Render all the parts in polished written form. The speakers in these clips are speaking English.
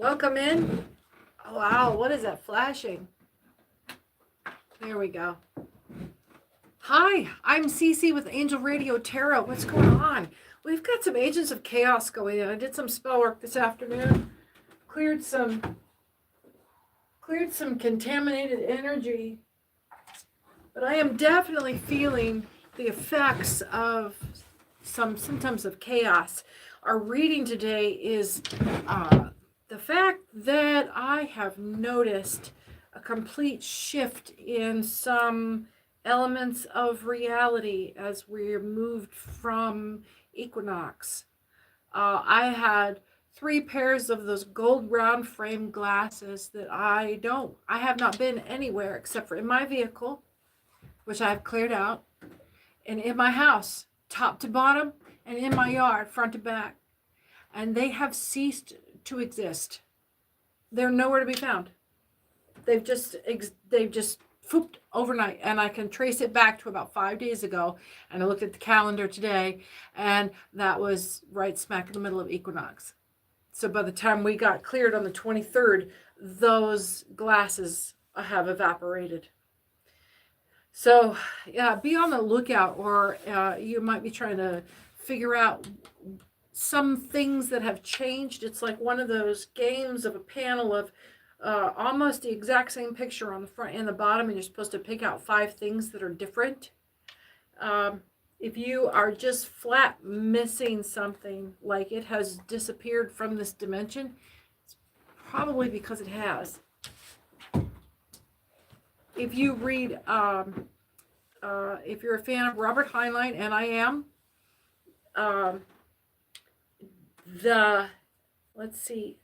Welcome in. Oh, wow, what is that flashing? There we go. Hi, I'm Cece with Angel Radio Tarot. What's going on? We've got some Agents of Chaos going in. I did some spell work this afternoon. Cleared some contaminated energy. But I am definitely feeling the effects of some symptoms of chaos. Our reading today is the fact that I have noticed a complete shift in some elements of reality as we're moved from Equinox. I had 3 pairs of those gold round frame glasses that I have not been anywhere except for in my vehicle, which I've cleared out, and in my house, top to bottom, and in my yard, front to back. And they have ceased to exist. They're nowhere to be found. They've just fooped overnight, and I can trace it back to about 5 days ago. And I looked at the calendar today, and that was right smack in the middle of Equinox. So by the time we got cleared on the 23rd, those glasses have evaporated. So yeah, be on the lookout, or you might be trying to figure out some things that have changed. It's like one of those games of a panel of almost the exact same picture on the front and the bottom, and you're supposed to pick out 5 things that are different. If you are just flat missing something, like it has disappeared from this dimension, it's probably because it has. If you read, if you're a fan of Robert Heinlein, and I am, let's see,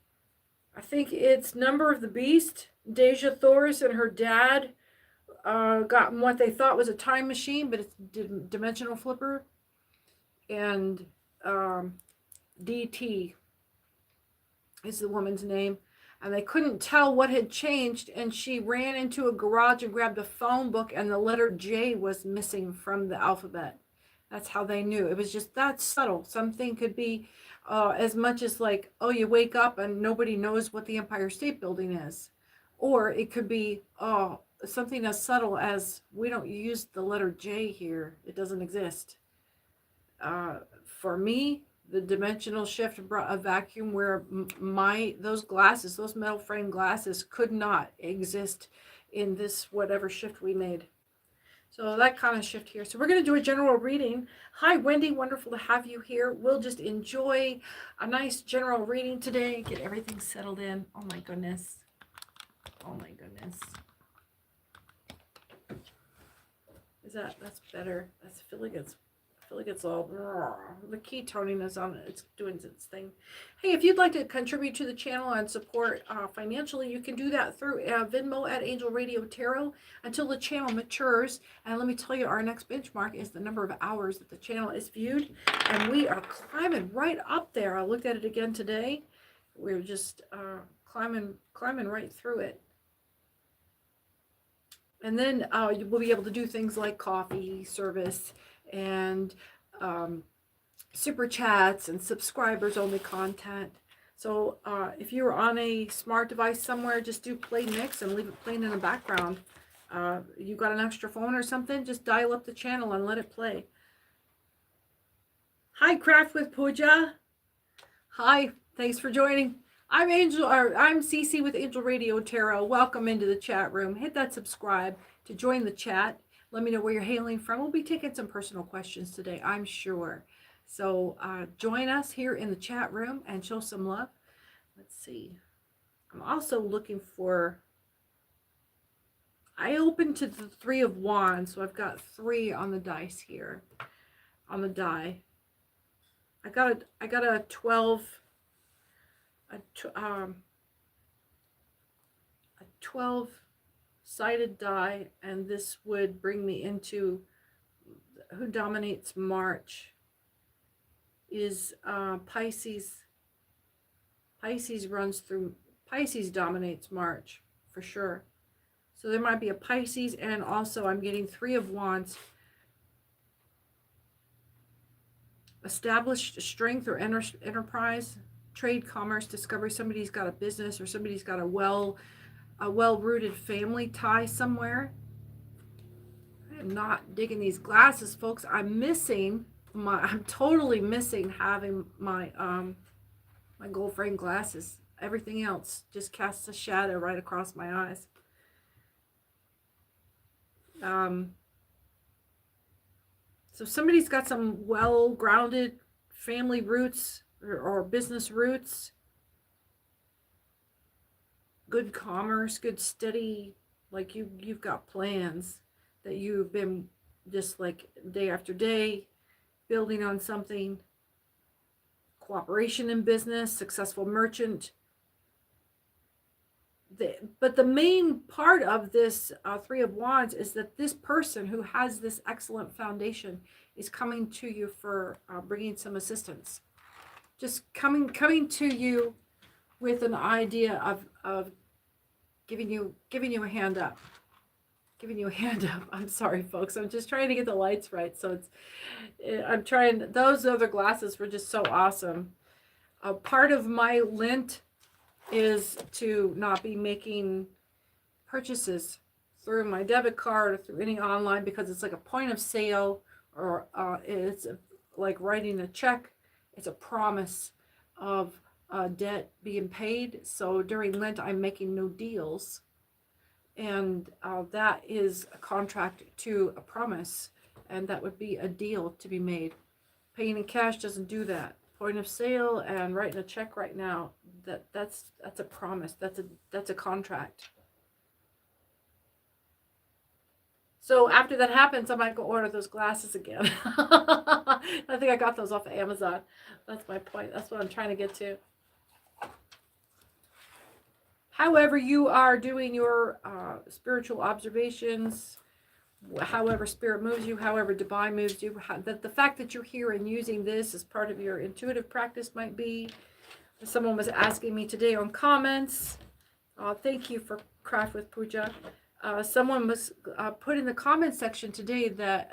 I think it's Number of the Beast. Deja Thoris and her dad got in what they thought was a time machine, but it's dimensional flipper. And DT is the woman's name. And they couldn't tell what had changed, and she ran into a garage and grabbed a phone book, and the letter J was missing from the alphabet. That's how they knew. It was just that subtle. Something could be as much as like, oh, you wake up and nobody knows what the Empire State Building is. Or it could be, oh, something as subtle as, we don't use the letter J here. It doesn't exist. For me, the dimensional shift brought a vacuum where those glasses, those metal frame glasses, could not exist in this whatever shift we made. So that kind of shift here. So we're going to do a general reading. Hi, Wendy. Wonderful to have you here. We'll just enjoy a nice general reading today. Get everything settled in. Oh my goodness. Oh my goodness. That's better. I feel like it's all, the keytoning is on it. It's doing its thing. Hey, if you'd like to contribute to the channel and support financially, you can do that through Venmo at Angel Radio Tarot until the channel matures. And let me tell you, our next benchmark is the number of hours that the channel is viewed. And we are climbing right up there. I looked at it again today. We're just climbing right through it. And then we'll be able to do things like coffee service and super chats and subscribers only content. So if you're on a smart device somewhere, just do play mix and leave it playing in the background. You got an extra phone or something, just dial up the channel and let it play. Hi, Craft with Pooja. Hi, thanks for joining. I'm Cece with Angel Radio Tarot. Welcome into the chat room. Hit that subscribe to join the chat. Let me know where you're hailing from. We'll be taking some personal questions today, I'm sure. So join us here in the chat room and show some love. Let's see. I'm also looking for, I opened to the 3 of Wands, so I've got 3 on the dice here, on the die. I got a 12. A 12-sided die, and this would bring me into who dominates March is Pisces. Pisces dominates March for sure. So there might be a Pisces, and also I'm getting 3 of Wands. Established strength or enterprise. trade, commerce, discovery. Somebody's got a business, or somebody's got a well-rooted family tie somewhere. I am not digging these glasses, folks. I'm totally missing having my my gold frame glasses. Everything else just casts a shadow right across my eyes. So somebody's got some well-grounded family roots or business roots, good commerce, good steady, like you've got plans that you've been just like day after day building on something. Cooperation in business, successful merchant. But the main part of this Three of Wands is that this person who has this excellent foundation is coming to you for bringing some assistance. Just coming to you with an idea of giving you a hand up. Giving you a hand up. I'm sorry, folks. I'm just trying to get the lights right. So I'm trying. Those other glasses were just so awesome. Part of my Lent is to not be making purchases through my debit card or through any online, because it's like a point of sale, or it's like writing a check. It's a promise of debt being paid. So during Lent, I'm making no deals. And that is a contract to a promise. And that would be a deal to be made. Paying in cash doesn't do that. Point of sale and writing a check right now, that's a promise. That's a contract. So after that happens, I might go order those glasses again. I think I got those off of Amazon. That's my point. That's what I'm trying to get to. However you are doing your spiritual observations, however spirit moves you, however divine moves you, the fact that you're here and using this as part of your intuitive practice might be. Someone was asking me today on comments. Thank you for Craft with Puja. Someone was put in the comment section today that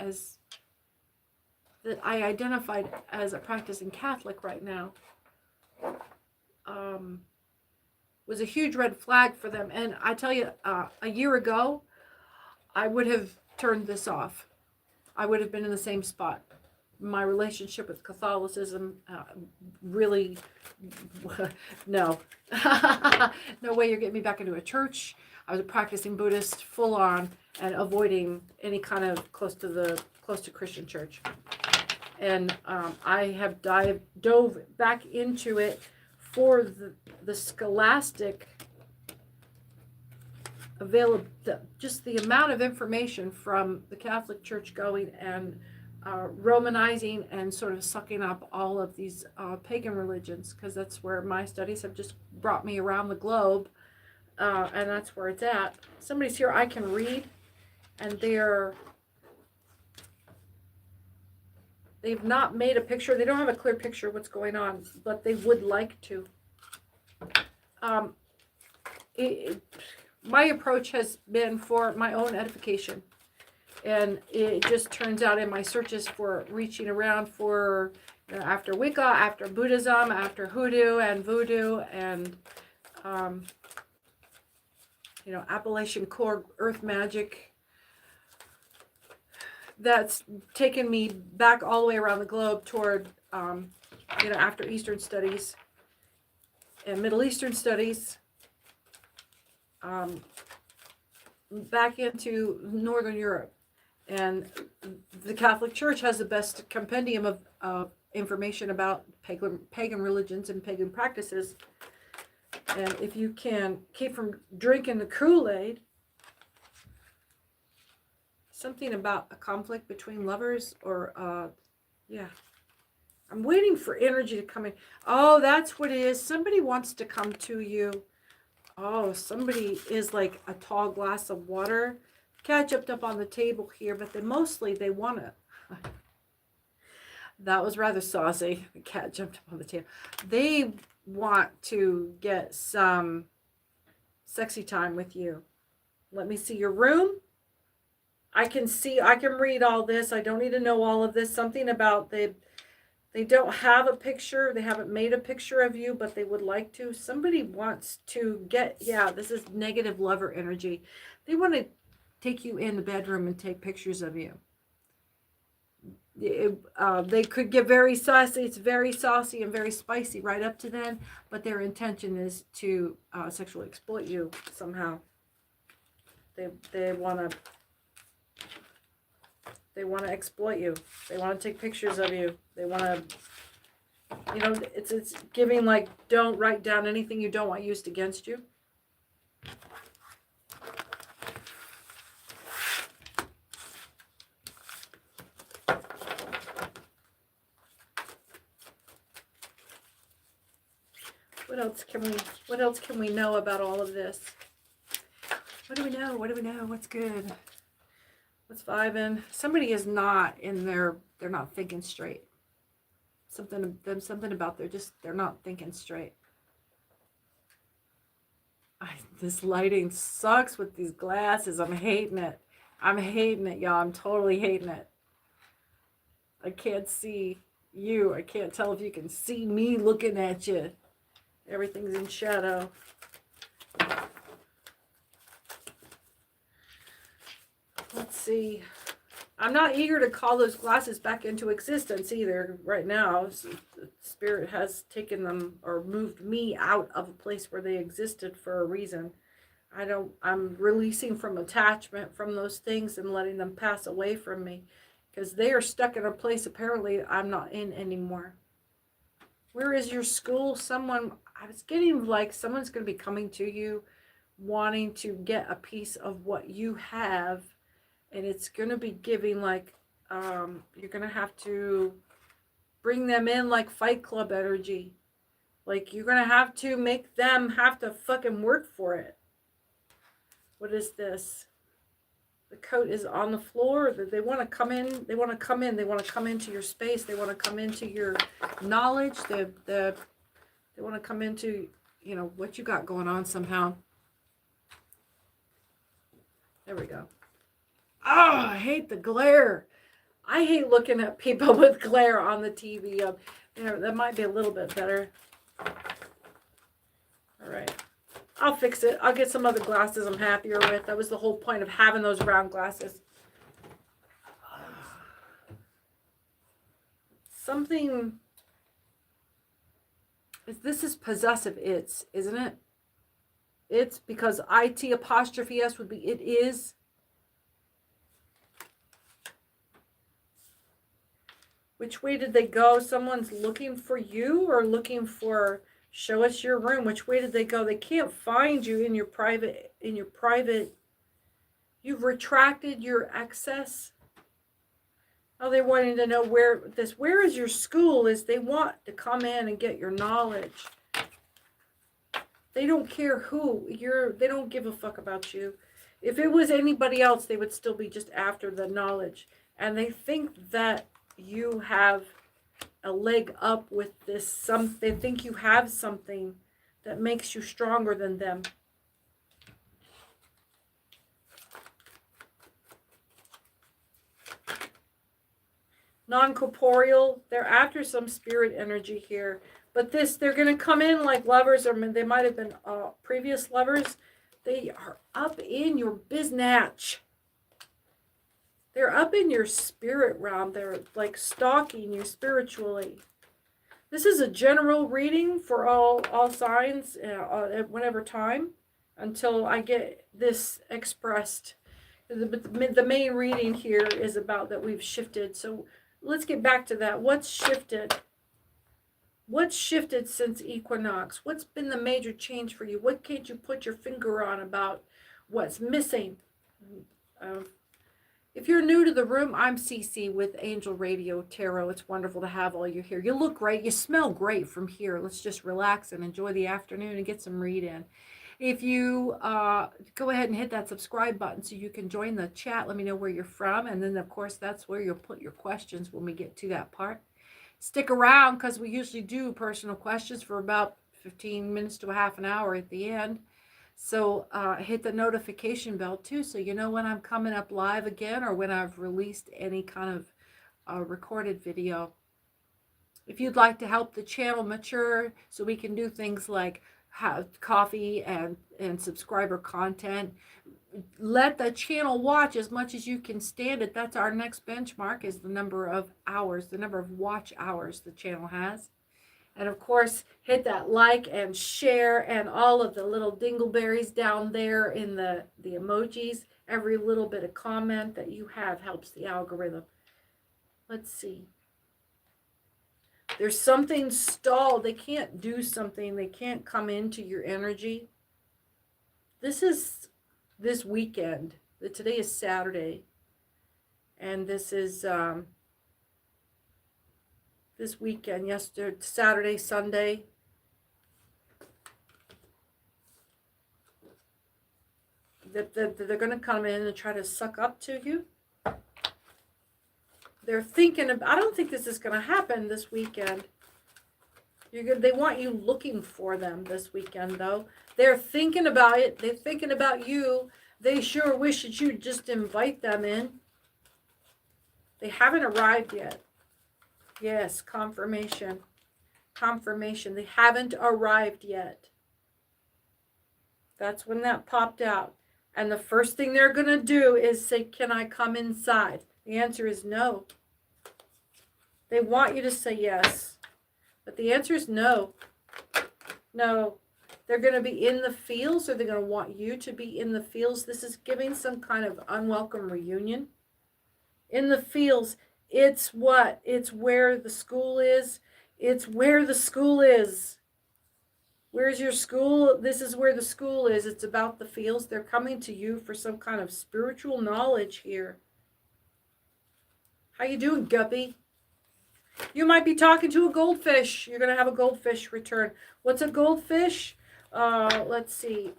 I identified as a practicing Catholic right now. Was a huge red flag for them. And I tell you, a year ago, I would have turned this off. I would have been in the same spot. My relationship with Catholicism, really, no. No way you're getting me back into a church. I was a practicing Buddhist, full on, and avoiding any kind of close to Christian church. And I have dove back into it for the scholastic just the amount of information from the Catholic Church going and Romanizing and sort of sucking up all of these pagan religions, because that's where my studies have just brought me around the globe, and that's where it's at. Somebody's here I can read, and they've not made a picture. They don't have a clear picture of what's going on, but they would like to. My approach has been for my own edification. And it just turns out in my searches for reaching around for, after Wicca, after Buddhism, after hoodoo and voodoo, and, Appalachian core earth magic, that's taken me back all the way around the globe toward, after Eastern studies and Middle Eastern studies, back into Northern Europe. And the Catholic Church has the best compendium of information about pagan religions and pagan practices. And if you can keep from drinking the Kool-Aid, something about a conflict between lovers, or I'm waiting for energy to come in. Oh, that's what it is. Somebody wants to come to you. Oh, somebody is like a tall glass of water. Cat jumped up on the table here, but they want to. That was rather saucy. The cat jumped up on the table. They want to get some sexy time with you. Let me see your room. I can read all this. I don't need to know all of this. Something about the They don't have a picture. They haven't made a picture of you, but they would like to. Somebody wants to get, yeah, this is negative lover energy. They want to take you in the bedroom and take pictures of you. They could get very saucy. It's very saucy and very spicy right up to then, but their intention is to sexually exploit you somehow. They want to exploit you. They want to take pictures of you. They want to, you know, it's giving like, don't write down anything you don't want used against you. What else can we know about all of this? What do we know? What do we know? What's good? What's vibing? Somebody is not in their, they're not thinking straight. Something about they're not thinking straight. This lighting sucks with these glasses. I'm hating it. I'm hating it, y'all. I'm totally hating it. I can't see you. I can't tell if you can see me looking at you. Everything's in shadow. Let's see. I'm not eager to call those glasses back into existence either right now. Spirit has taken them or moved me out of a place where they existed for a reason. I'm releasing from attachment from those things and letting them pass away from me, because they are stuck in a place apparently I'm not in anymore. Where is your school? I was getting like someone's going to be coming to you wanting to get a piece of what you have, and it's going to be giving like, you're going to have to bring them in like Fight Club energy. Like you're going to have to make them have to fucking work for it. What is this? The coat is on the floor. They want to come in. They want to come in. They want to come into your space. They want to come into your knowledge. They want to come into, you know, what you got going on somehow. There we go. Oh, I hate the glare. I hate looking at people with glare on the TV. That might be a little bit better. All right. I'll fix it. I'll get some other glasses I'm happier with. That was the whole point of having those round glasses. Something... This is possessive it's, isn't it? It's because IT apostrophe S would be it is. Which way did they go? Someone's looking for you or looking for, show us your room. Which way did they go? They can't find you in your private, you've retracted your access. Oh, they're wanting to know where is your school is. They want to come in and get your knowledge. They don't care who they don't give a fuck about you. If it was anybody else, they would still be just after the knowledge. And they think that you have a leg up with this. They think you have something that makes you stronger than them. Non-corporeal, they're after some spirit energy here. But they're going to come in like lovers, or they might have been previous lovers. They are up in your biznatch. They're up in your spirit realm. They're like stalking you spiritually. This is a general reading for all signs at whatever time until I get this expressed. The main reading here is about that we've shifted. So let's get back to that. What's shifted? What's shifted since Equinox? What's been the major change for you? What can't you put your finger on about what's missing? If you're new to the room, I'm Cece with Angel Radio Tarot. It's wonderful to have all you here. You look great. You smell great from here. Let's just relax and enjoy the afternoon and get some read in. If you go ahead and hit that subscribe button so you can join the chat, let me know where you're from. And then, of course, that's where you'll put your questions when we get to that part. Stick around because we usually do personal questions for about 15 minutes to a half an hour at the end. So hit the notification bell too, so you know when I'm coming up live again or when I've released any kind of recorded video. If you'd like to help the channel mature so we can do things like have coffee and subscriber content, let the channel watch as much as you can stand it. That's our next benchmark, is the number of hours, the number of watch hours the channel has. And of course, hit that like and share and all of the little dingleberries down there in the emojis. Every little bit of comment that you have helps the algorithm. Let's see. There's something stalled. They can't do something. They can't come into your energy. This is this weekend. Today is Saturday. And this is this weekend, yesterday, Saturday, Sunday. They're going to come in and try to suck up to you. They're thinking of, I don't think this is going to happen this weekend. They want you looking for them this weekend, though. They're thinking about it. They're thinking about you. They sure wish that you'd just invite them in. They haven't arrived yet. Yes, confirmation. Confirmation. They haven't arrived yet. That's when that popped out. And the first thing they're going to do is say, can I come inside? The answer is no. They want you to say yes. But the answer is no. No. They're going to be in the fields, or they're going to want you to be in the fields. This is giving some kind of unwelcome reunion. In the fields, it's what? It's where the school is. It's where the school is. Where's your school? This is where the school is. It's about the fields. They're coming to you for some kind of spiritual knowledge here. How you doing, Guppy? You might be talking to a goldfish. You're going to have a goldfish return. What's a goldfish? Let's see.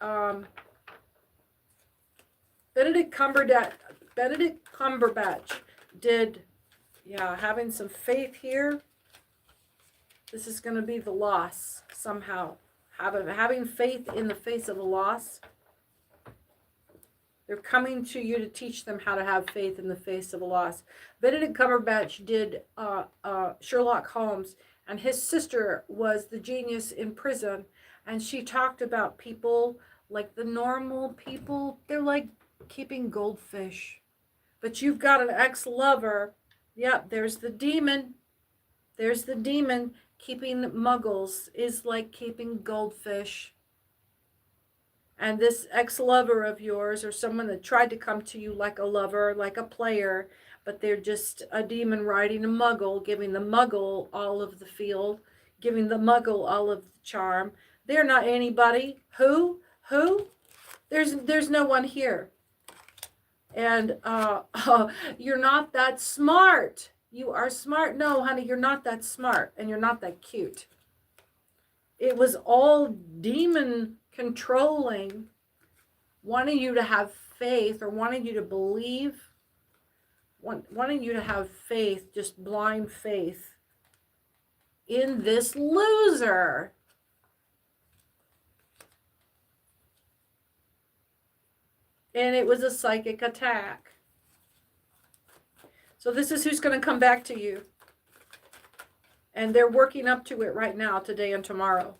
Benedict Cumberbatch did, having some faith here. This is going to be the loss somehow. Having faith in the face of a loss. They're coming to you to teach them how to have faith in the face of a loss. Benedict Cumberbatch did Sherlock Holmes, and his sister was the genius in prison, and she talked about people, like the normal people, they're like keeping goldfish. But you've got an ex-lover. Yep, there's the demon. There's the demon. Keeping muggles is like keeping goldfish. And this ex-lover of yours, or someone that tried to come to you like a lover, like a player, but they're just a demon riding a muggle, giving the muggle all of the field, giving the muggle all of the charm. They're not anybody. Who? There's no one here. And you're not that smart. You are smart. No, honey, you're not that smart, and you're not that cute. It was all demon controlling, wanting you to have faith, or wanting you to believe, wanting you to have faith, just blind faith in this loser. And it was a psychic attack. So this is who's going to come back to you. And they're working up to it right now, today and tomorrow.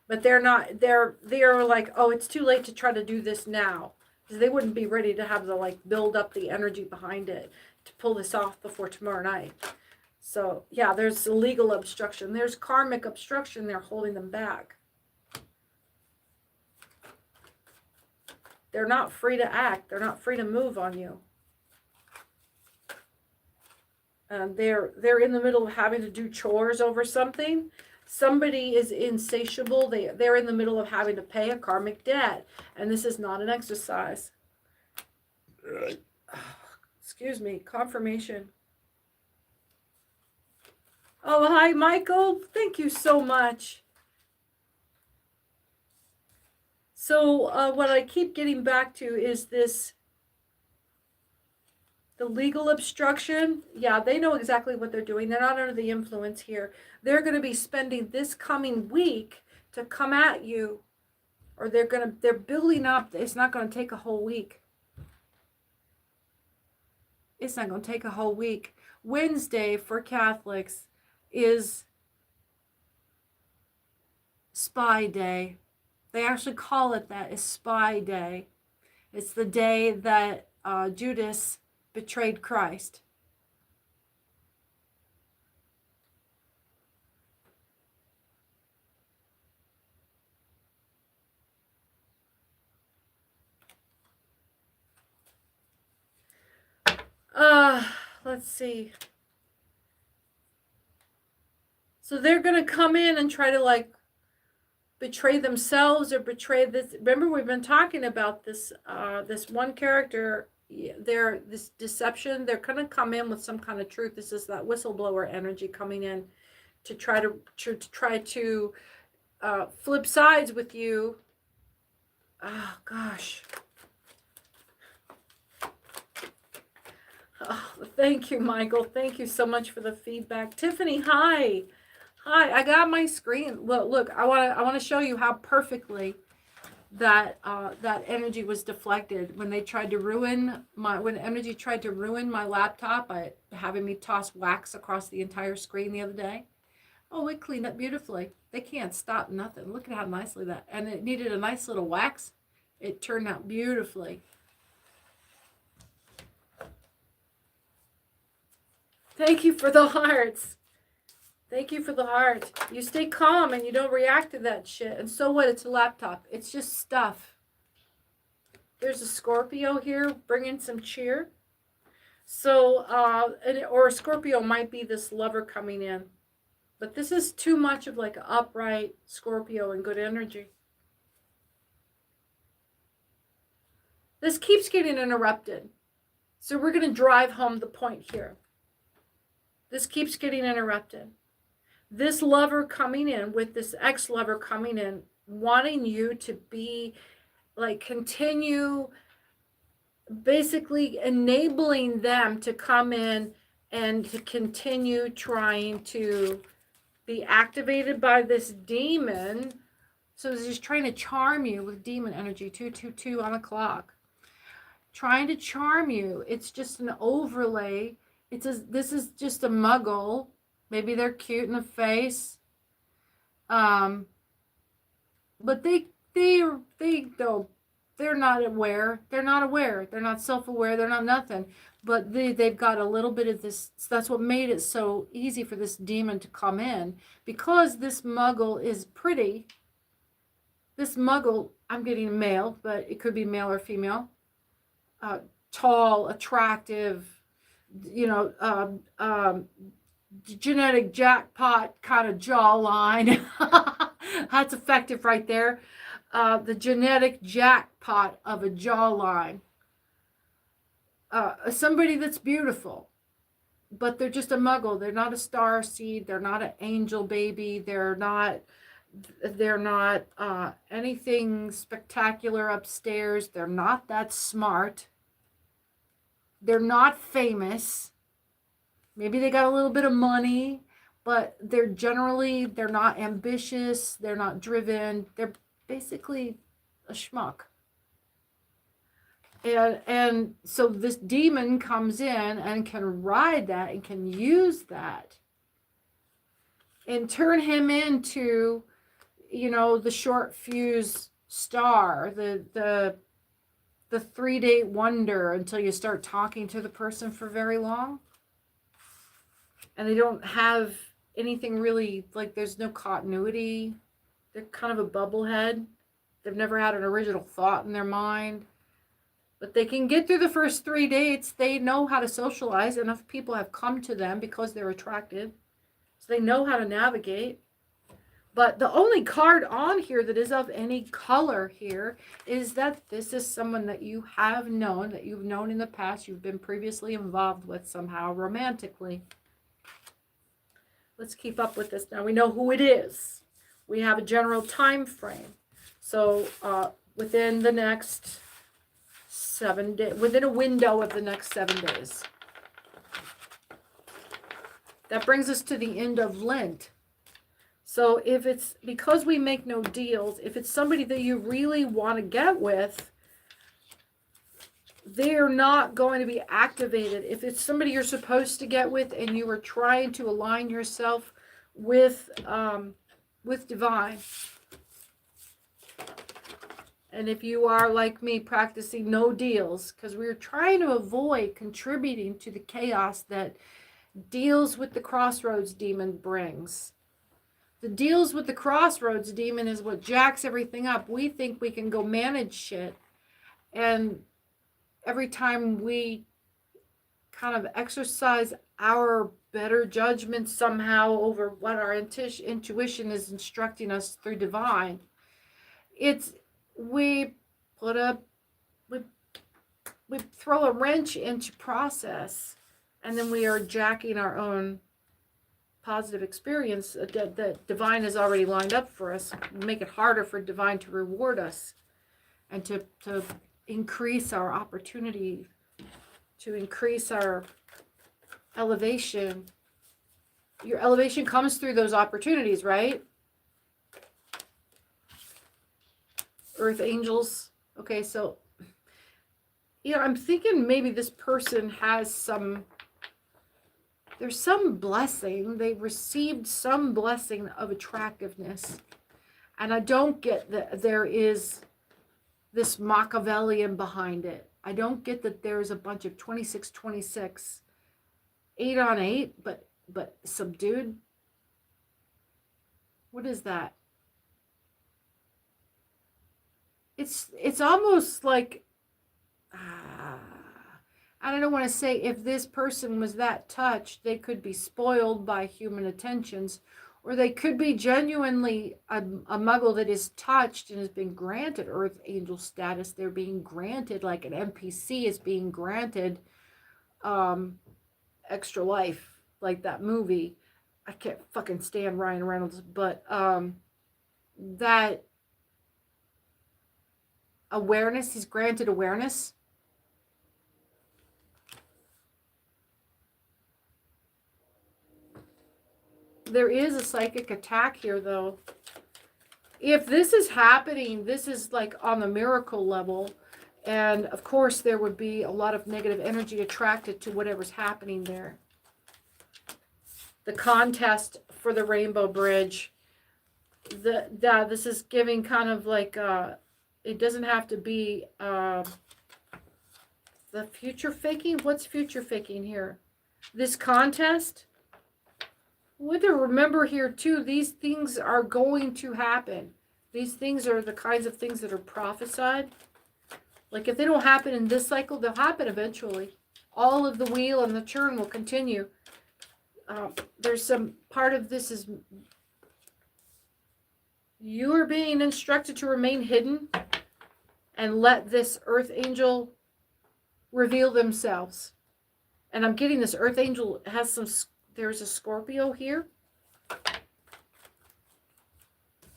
But they're not, they're like, oh, it's too late to try to do this now. Because they wouldn't be ready to have the, build up the energy behind it to pull this off before tomorrow night. So, yeah, there's legal obstruction. There's karmic obstruction. They're holding them back. They're not free to act. They're not free to move on you. They're in the middle of having to do chores over something. Somebody is insatiable. They're in the middle of having to pay a karmic debt. And this is not an exercise. Excuse me. Confirmation. Oh, hi, Michael. Thank you so much. So what I keep getting back to is this. The legal obstruction, yeah, they know exactly what they're doing. They're not under the influence here. They're going to be spending this coming week to come at you, or they're building up. It's not going to take a whole week. It's not going to take a whole week. Wednesday for Catholics, is Spy Day. They actually call it that, is Spy Day. It's the day that Judas betrayed Christ. Let's see. So they're going to come in and try to like betray themselves or betray this. Remember, we've been talking about this this one character, this deception. They're going to come in with some kind of truth. This is that whistleblower energy coming in to try to flip sides with you. Oh gosh. Oh, thank you, Michael. Thank you so much for the feedback. Tiffany, hi. Hi, I got my screen. Look, I want to show you how perfectly that that energy was deflected when they tried to ruin when energy tried to ruin my laptop by having me toss wax across the entire screen the other day. Oh, it cleaned up beautifully. They can't stop nothing. Look at how nicely that, and it needed a nice little wax. It turned out beautifully. Thank you for the hearts. Thank you for the heart. You stay calm and you don't react to that shit. And so what? It's a laptop. It's just stuff. There's a Scorpio here bringing some cheer. So, or a Scorpio might be this lover coming in. But this is too much of like an upright Scorpio and good energy. This keeps getting interrupted. So we're going to drive home the point here. This keeps getting interrupted. This lover coming in with this ex-lover coming in, wanting you to be like, continue basically enabling them to come in and to continue trying to be activated by this demon. So he's just trying to charm you with demon energy, 222 on a clock. Trying to charm you. It's just an overlay. This is just a muggle. Maybe they're cute in the face. But they're not aware. They're not aware. They're not self-aware. They're not nothing. But they've got a little bit of this. That's what made it so easy for this demon to come in. Because this muggle is pretty. This muggle, I'm getting male, but it could be male or female. Tall, attractive, genetic jackpot kind of jawline. That's effective right there. The genetic jackpot of a jawline. Somebody that's beautiful, but they're just a muggle. They're not a star seed. They're not an angel baby. They're not anything spectacular upstairs. They're not that smart. They're not famous. Maybe they got a little bit of money, but they're not ambitious. They're not driven. They're basically a schmuck. And so this demon comes in and can ride that and can use that and turn him into, the short fuse star, the 3-date wonder until you start talking to the person for very long. And they don't have anything really, like there's no continuity. They're kind of a bubblehead. They've never had an original thought in their mind. But they can get through the first 3 dates. They know how to socialize. Enough people have come to them because they're attractive. So they know how to navigate. But the only card on here that is of any color here is that this is someone that you have known, that you've known in the past, you've been previously involved with somehow romantically. Let's keep up with this. Now we know who it is. We have a general time frame. So within the next 7 days, within a window of the next 7 days. That brings us to the end of Lent. So if it's, because we make no deals, if it's somebody that you really want to get with, they're not going to be activated. If it's somebody you're supposed to get with and you are trying to align yourself with divine. And if you are like me, practicing no deals, because we're trying to avoid contributing to the chaos that deals with the crossroads demon brings. The deals with the crossroads demon is what jacks everything up. We think we can go manage shit, and every time we kind of exercise our better judgment somehow over what our intuition is instructing us through divine, we put a we throw a wrench into process, and then we are jacking our own positive experience that divine has already lined up for us. Make it harder for divine to reward us and to increase our opportunity, to increase our elevation. Your elevation comes through those opportunities, right? Earth angels. Okay, so I'm thinking maybe this person has there's some blessing. They received some blessing of attractiveness. And I don't get that there is this Machiavellian behind it. I don't get that there's a bunch of 26, 8 on 8, but subdued. What is that? It's almost like, I don't want to say if this person was that touched, they could be spoiled by human attentions, or they could be genuinely a muggle that is touched and has been granted Earth Angel status. They're being granted, like an NPC is being granted extra life, like that movie. I can't fucking stand Ryan Reynolds, but that awareness, he's granted awareness. There is a psychic attack here, though. If this is happening, this is like on the miracle level. And of course, there would be a lot of negative energy attracted to whatever's happening there. The contest for the Rainbow Bridge. This is giving kind of like, it doesn't have to be the future faking. What's future faking here? This contest. What to remember here too, these things are going to happen. These things are the kinds of things that are prophesied. Like if they don't happen in this cycle, they'll happen eventually. All of the wheel and the churn will continue. There's some part of this is you are being instructed to remain hidden and let this Earth Angel reveal themselves. And I'm getting this Earth Angel has some. There's a Scorpio here.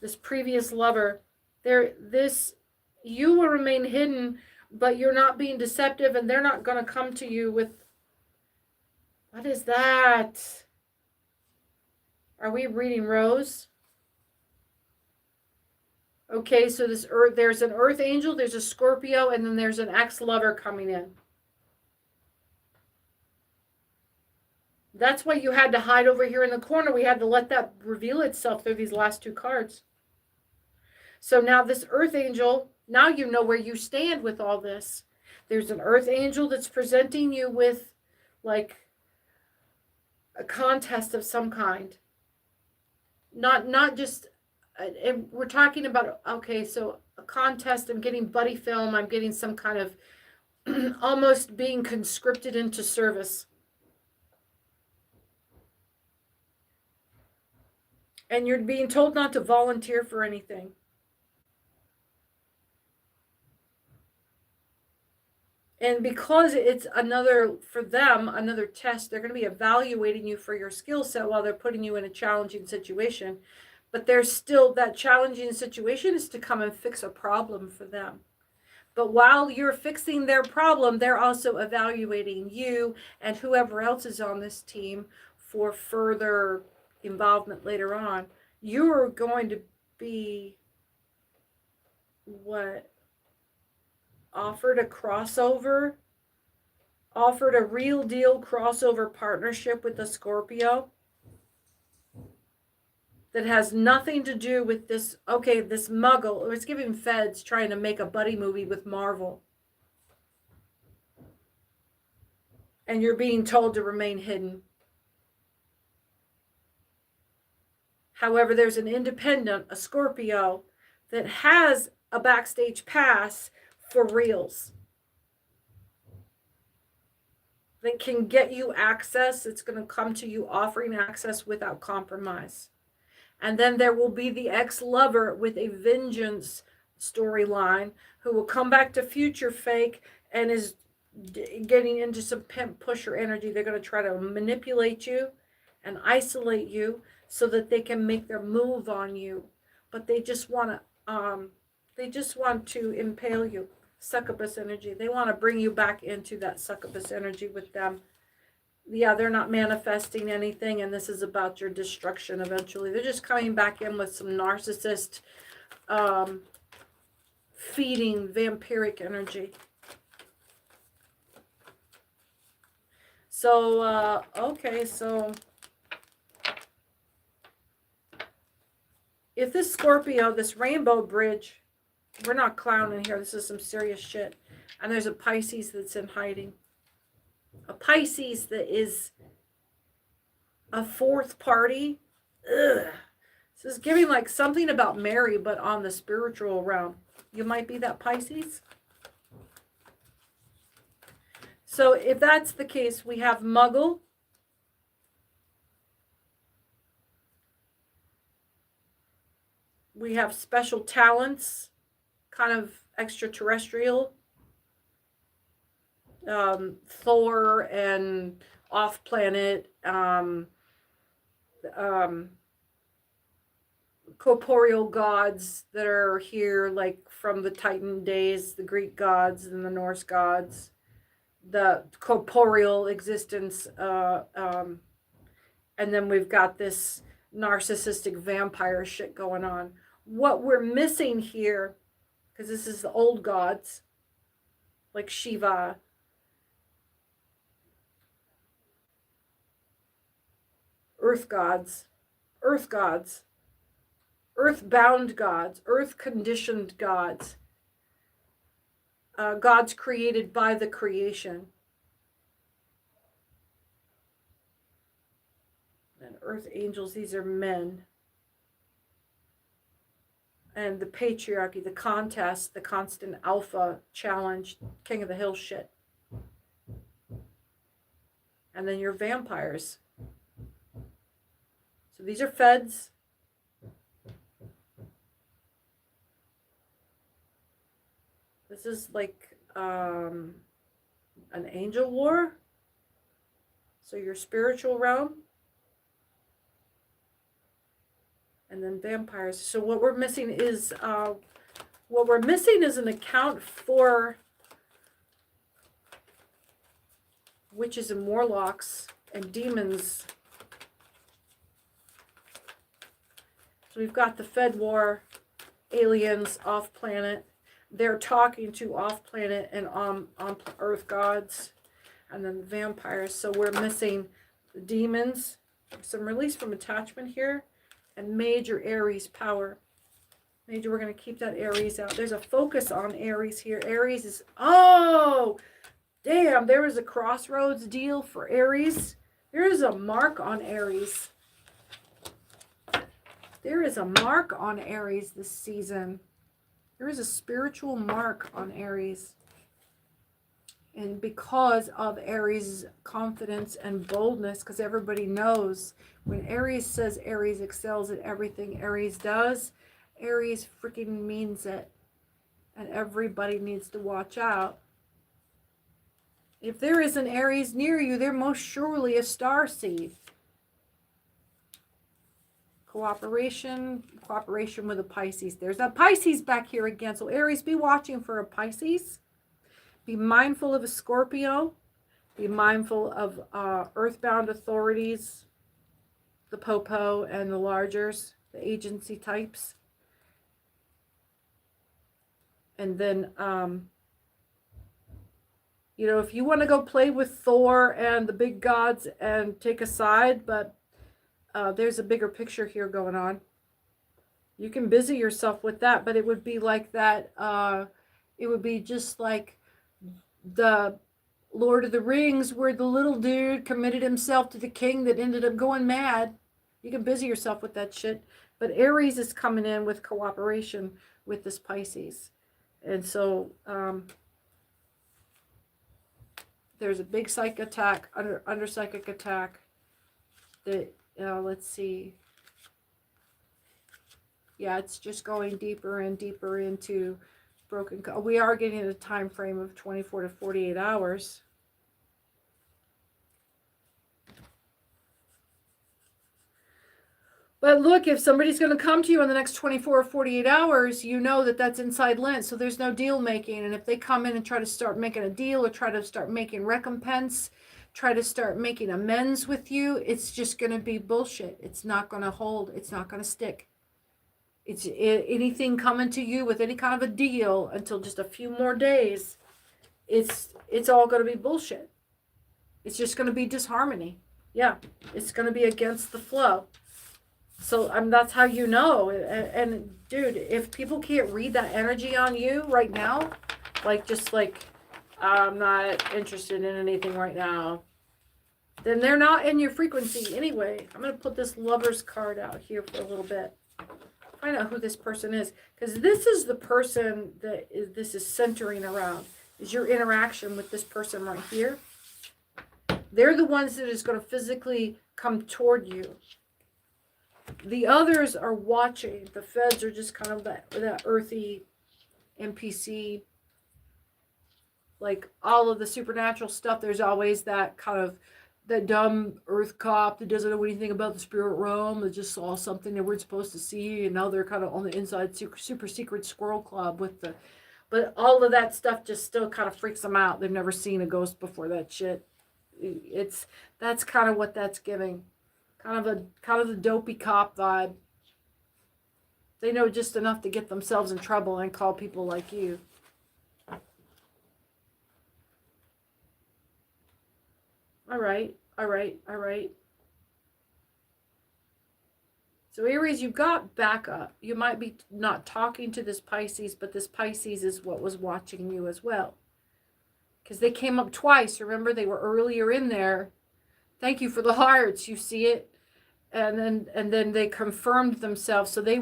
This previous lover. You will remain hidden, but you're not being deceptive, and they're not going to come to you with, what is that? Are we reading Rose? Okay, so there's an Earth Angel, there's a Scorpio, and then there's an ex-lover coming in. That's why you had to hide over here in the corner. We had to let that reveal itself through these last two cards. So now this Earth Angel, now you know where you stand with all this. There's an Earth Angel that's presenting you with like a contest of some kind. Not just, we're talking about, okay, so a contest, I'm getting buddy film, I'm getting some kind of almost being conscripted into service. And you're being told not to volunteer for anything. And because it's for them, another test, they're going to be evaluating you for your skill set while they're putting you in a challenging situation. But there's still that challenging situation is to come and fix a problem for them. But while you're fixing their problem, they're also evaluating you and whoever else is on this team for further involvement later on. You're going to be offered a crossover, offered a real deal crossover partnership with the Scorpio. that has nothing to do with this. Okay, this muggle, it's giving feds trying to make a buddy movie with Marvel. And you're being told to remain hidden. However, there's an independent, a Scorpio, that has a backstage pass for reals. That can get you access. It's going to come to you offering access without compromise. And then there will be the ex-lover with a vengeance storyline who will come back to future fake and is getting into some pimp pusher energy. They're going to try to manipulate you and isolate you so that they can make their move on you. But they just want to impale you. Succubus energy. They want to bring you back into that succubus energy with them. Yeah, they're not manifesting anything, and this is about your destruction eventually. They're just coming back in with some narcissist feeding vampiric energy. So, okay, so if this Scorpio, this rainbow bridge, we're not clowning here. This is some serious shit. And there's a Pisces that's in hiding. A Pisces that is a fourth party. Ugh. This is giving like something about Mary, but on the spiritual realm. You might be that Pisces. So if that's the case, we have Muggle. We have special talents, kind of extraterrestrial. Thor and off-planet, corporeal gods that are here, like from the Titan days, the Greek gods and the Norse gods, the corporeal existence, and then we've got this narcissistic vampire shit going on. What we're missing here, because this is the old gods, like Shiva, earth gods, earth-bound gods, earth-conditioned gods, gods created by the creation. And earth angels, these are men. And the patriarchy, the contest, the constant alpha challenge, king of the hill shit. And then your vampires. So these are feds. This is like an angel war. So your spiritual realm. And then vampires. So what we're missing is an account for witches and warlocks and demons. So we've got the Fed War, aliens, off-planet. They're talking to off-planet and on Earth gods. And then the vampires. So we're missing the demons. Some release from attachment here. And major Aries power. Major, we're going to keep that Aries out. There's a focus on Aries here. Aries is, oh, damn, there is a crossroads deal for Aries. There is a mark on Aries. There is a mark on Aries this season. There is a spiritual mark on Aries. And because of Aries' confidence and boldness, because everybody knows when Aries says Aries excels at everything Aries does, Aries freaking means it. And everybody needs to watch out. If there is an Aries near you, they're most surely a starseed. Cooperation with a Pisces. There's a Pisces back here again. So Aries, be watching for a Pisces. Be mindful of a Scorpio. Be mindful of earthbound authorities, the Popo and the Largers, the agency types. And then, you know, if you want to go play with Thor and the big gods and take a side, but there's a bigger picture here going on. You can busy yourself with that, but it would be like that. It would be just like the Lord of the Rings, where the little dude committed himself to the king that ended up going mad. You can busy yourself with that shit. But Aries is coming in with cooperation with this Pisces. And so there's a big psychic attack, under psychic attack. That, let's see. Yeah, it's just going deeper and deeper into broken. We are getting a time frame of 24 to 48 hours. But look, if somebody's going to come to you in the next 24 or 48 hours, you know that that's inside Lent, so there's no deal making. And if they come in and try to start making a deal or try to start making recompense, try to start making amends with you, it's just going to be bullshit. It's not going to hold. It's not going to stick. It's anything coming to you with any kind of a deal until just a few more days. It's all going to be bullshit. It's just going to be disharmony. Yeah, it's going to be against the flow. So that's how you know. And dude, if people can't read that energy on you right now, just like I'm not interested in anything right now, then they're not in your frequency anyway. I'm going to put this Lover's card out here for a little bit. Find out who this person is, because this is the person that this is centering around, is your interaction with this person right here. They're the ones that is going to physically come toward you. The others are watching. The feds are just kind of that earthy NPC. Like all of the supernatural stuff, there's always that kind of that dumb earth cop that doesn't know anything about the spirit realm, that just saw something they weren't supposed to see, and now they're kind of on the inside super secret squirrel club with the, but all of that stuff just still kind of freaks them out. They've never seen a ghost before that shit. That's kind of what that's giving. Kind of the dopey cop vibe. They know just enough to get themselves in trouble and call people like you. All right. So Aries, you've got backup. You might be not talking to this Pisces, but this Pisces is what was watching you as well. Because they came up twice. Remember, they were earlier in there. Thank you for the hearts. You see it? And then they confirmed themselves. So they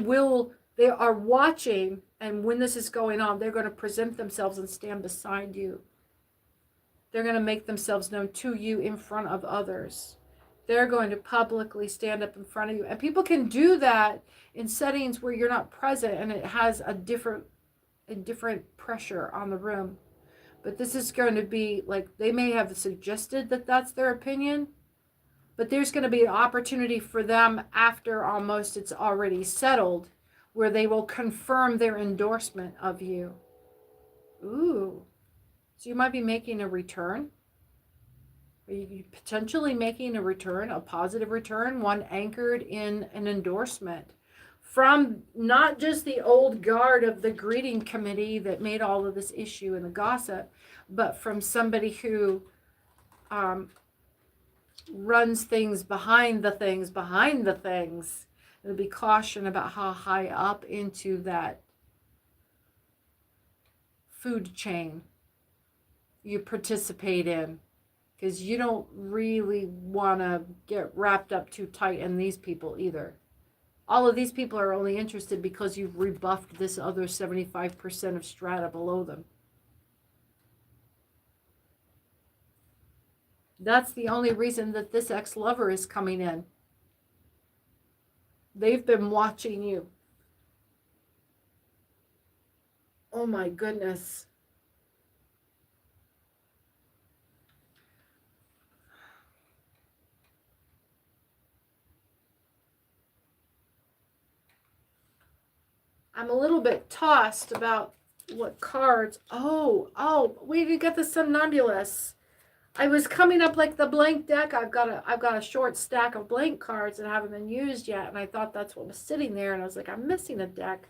are watching, and when this is going on, they're going to present themselves and stand beside you. They're going to make themselves known to you in front of others. They're going to publicly stand up in front of you. And people can do that in settings where you're not present, and it has a different pressure on the room. But this is going to be like, they may have suggested that that's their opinion, but there's going to be an opportunity for them after almost it's already settled, where they will confirm their endorsement of you. Ooh. So you might be making a return. Are you potentially making a return, a positive return, one anchored in an endorsement from not just the old guard of the greeting committee that made all of this issue and the gossip, but from somebody who runs things behind the things. It'll be caution about how high up into that food chain you participate in, because you don't really want to get wrapped up too tight in these people either. All of these people are only interested because you've rebuffed this other 75% of strata below them. That's the only reason that this ex-lover is coming in. They've been watching you. Oh my goodness. I'm a little bit tossed about what cards. Oh, we didn't get the somnambulist. I was coming up like the blank deck. I've got a short stack of blank cards that haven't been used yet, and I thought that's what was sitting there, and I was like, I'm missing a deck.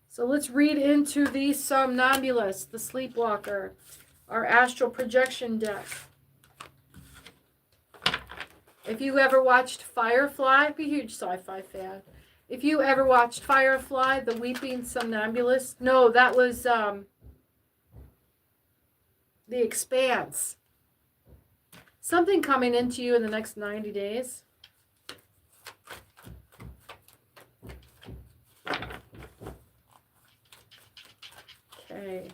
So let's read into the somnambulist, the sleepwalker, our astral projection deck. If you ever watched Firefly, be a huge sci-fi fan. If you ever watched Firefly, the weeping somnambulist, no, that was The Expanse. Something coming into you in the next 90 days. Okay.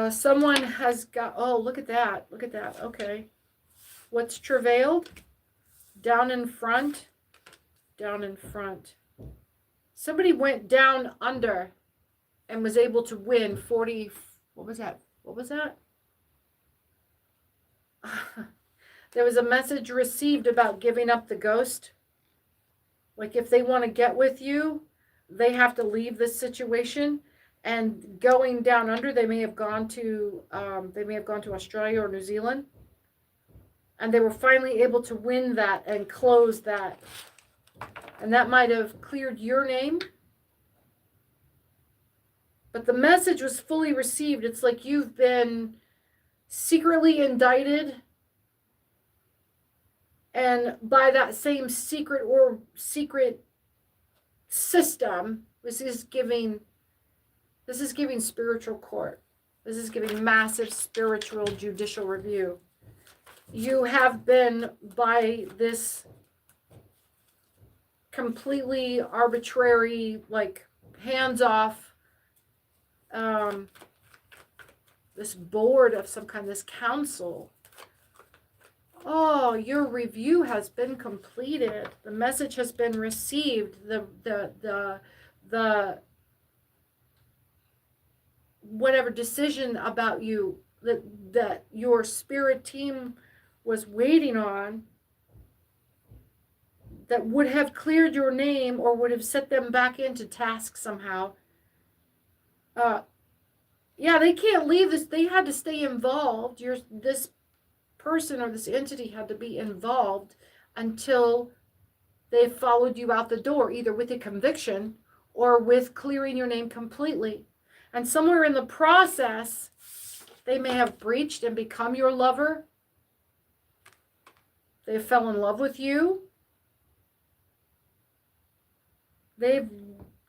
Someone has got, oh, look at that. Look at that. Okay. What's travailed? Down in front. Down in front. Somebody went down under and was able to win 40. What was that? What was that? There was a message received about giving up the ghost. Like if they want to get with you, they have to leave this situation. And going down under, they may have gone to Australia or New Zealand, and they were finally able to win that and close that, and that might have cleared your name. But the message was fully received. It's like you've been secretly indicted, and by that same secret system, this is giving spiritual court. This is giving massive spiritual judicial review. You have been, by this completely arbitrary, like hands-off, this board of some kind, this council. Oh, your review has been completed. The message has been received. The whatever decision about you that your spirit team was waiting on, that would have cleared your name or would have set them back into task somehow. Yeah, they can't leave this. They had to stay involved. This person or this entity had to be involved until they followed you out the door, either with a conviction or with clearing your name completely. And somewhere in the process, they may have breached and become your lover. They fell in love with you. They've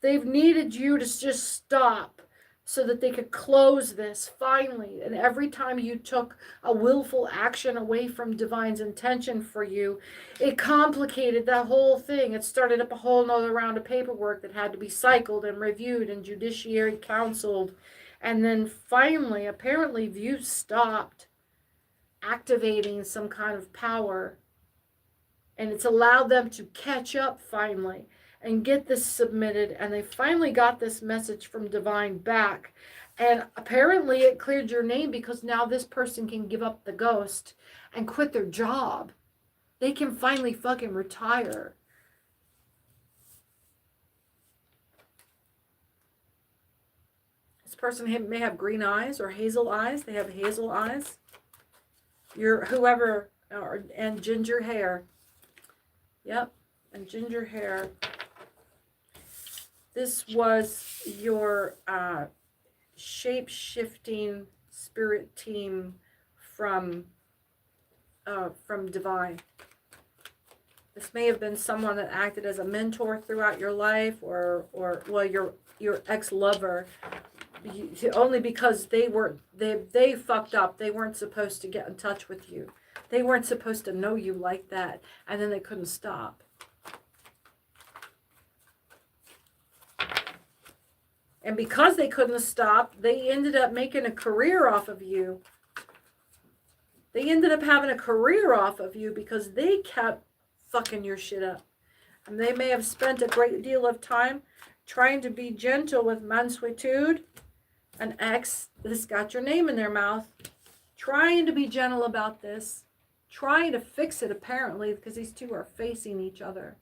needed you to just stop so that they could close this finally. And every time you took a willful action away from divine's intention for you, it complicated that whole thing. It started up a whole nother round of paperwork that had to be cycled and reviewed and judiciary counseled. And then finally, apparently, you stopped activating some kind of power. And it's allowed them to catch up finally and get this submitted, and they finally got this message from divine back, and apparently it cleared your name because now this person can give up the ghost and quit their job. They can finally fucking retire. This person may have green eyes or hazel eyes. They have hazel eyes. And ginger hair. Yep, and ginger hair. This was your shape-shifting spirit team from divine. This may have been someone that acted as a mentor throughout your life, or your ex-lover, only because they fucked up. They weren't supposed to get in touch with you. They weren't supposed to know you like that, and then they couldn't stop. And because they couldn't stop, they ended up making a career off of you. They ended up having a career off of you because they kept fucking your shit up. And they may have spent a great deal of time trying to be gentle with mansuetude, an ex that's got your name in their mouth, trying to be gentle about this, trying to fix it apparently, because these two are facing each other.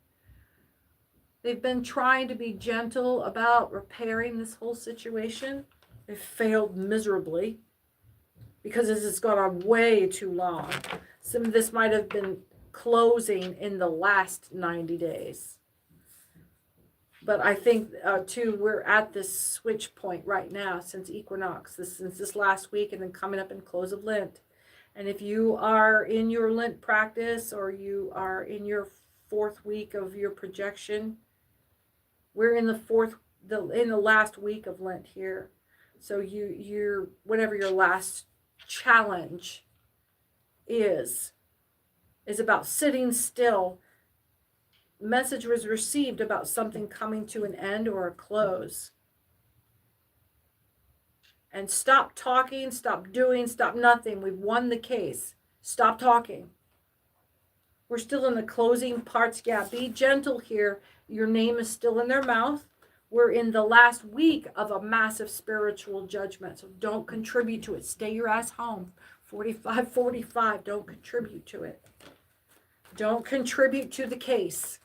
They've been trying to be gentle about repairing this whole situation. They've failed miserably because this has gone on way too long. Some of this might have been closing in the last 90 days. But I think, too, we're at this switch point right now since Equinox, since this last week, and then coming up in close of Lent. And if you are in your Lent practice, or you are in your 4th week of your projection, we're in the last week of Lent here. So you're whatever your last challenge is about sitting still. Message was received about something coming to an end or a close. And stop talking, stop doing, stop nothing. We've won the case. Stop talking. We're still in the closing parts. Yeah, be gentle here. Your name is still in their mouth. We're in the last week of a massive spiritual judgment. So don't contribute to it. Stay your ass home. 45, don't contribute to it. Don't contribute to the case.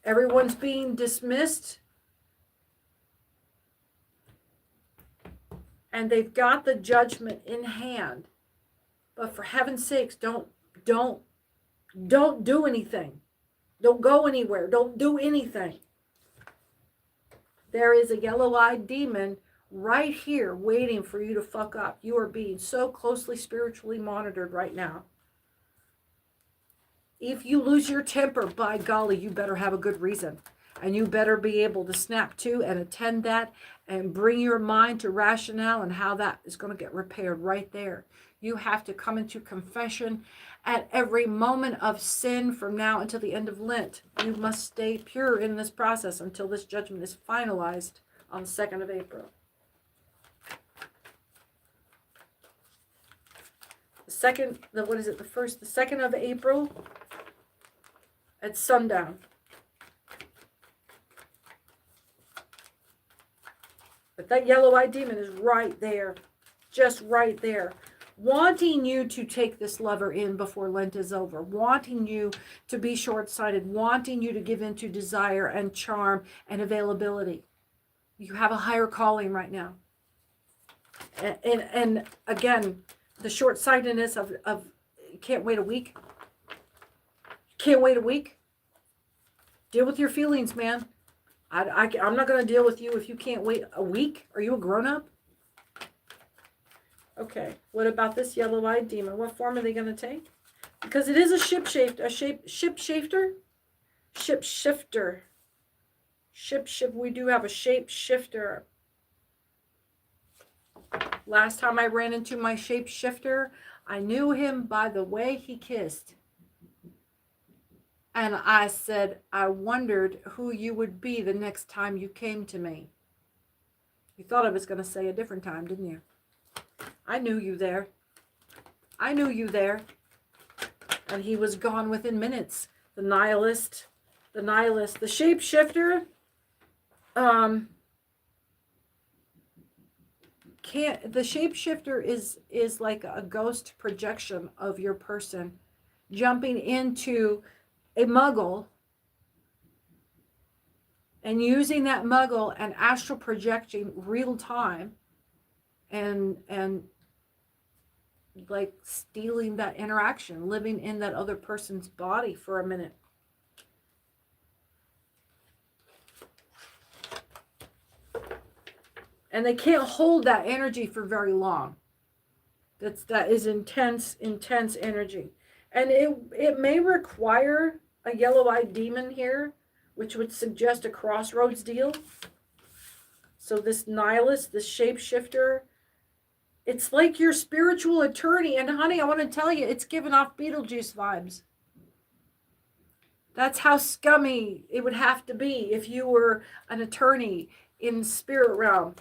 Everyone's being dismissed. And they've got the judgment in hand. But for heaven's sakes, don't do anything. Don't go anywhere. Don't do anything. There is a yellow-eyed demon right here waiting for you to fuck up. You are being so closely spiritually monitored right now. If you lose your temper, by golly, you better have a good reason. And you better be able to snap to and attend that and bring your mind to rationale and how that is going to get repaired right there. You have to come into confession at every moment of sin from now until the end of Lent. You must stay pure in this process until this judgment is finalized on the 2nd of April. The 2nd of April at sundown. But that yellow-eyed demon is right there, just right there, wanting you to take this lover in before Lent is over, wanting you to be short-sighted, wanting you to give in to desire and charm and availability. You have a higher calling right now. And again, the short-sightedness of can't wait a week. Can't wait a week. Deal with your feelings, man. I'm not going to deal with you if you can't wait a week. Are you a grown-up? Okay, what about this yellow-eyed demon? What form are they going to take? Because it is a shapeshifter. We do have a shapeshifter. Last time I ran into my shapeshifter, I knew him by the way he kissed. And I said, I wondered who you would be the next time you came to me. You thought I was going to say a different time, didn't you? I knew you there. I knew you there. And he was gone within minutes. The nihilist, the shapeshifter, the shapeshifter is like a ghost projection of your person, jumping into a muggle and using that muggle and astral projecting real time and like stealing that interaction, living in that other person's body for a minute. And they can't hold that energy for very long. That is intense energy. And it may require a yellow-eyed demon here, which would suggest a crossroads deal. So this nihilist, this shapeshifter, it's like your spiritual attorney. And honey, I want to tell you, it's giving off Beetlejuice vibes. That's how scummy it would have to be if you were an attorney in spirit realm.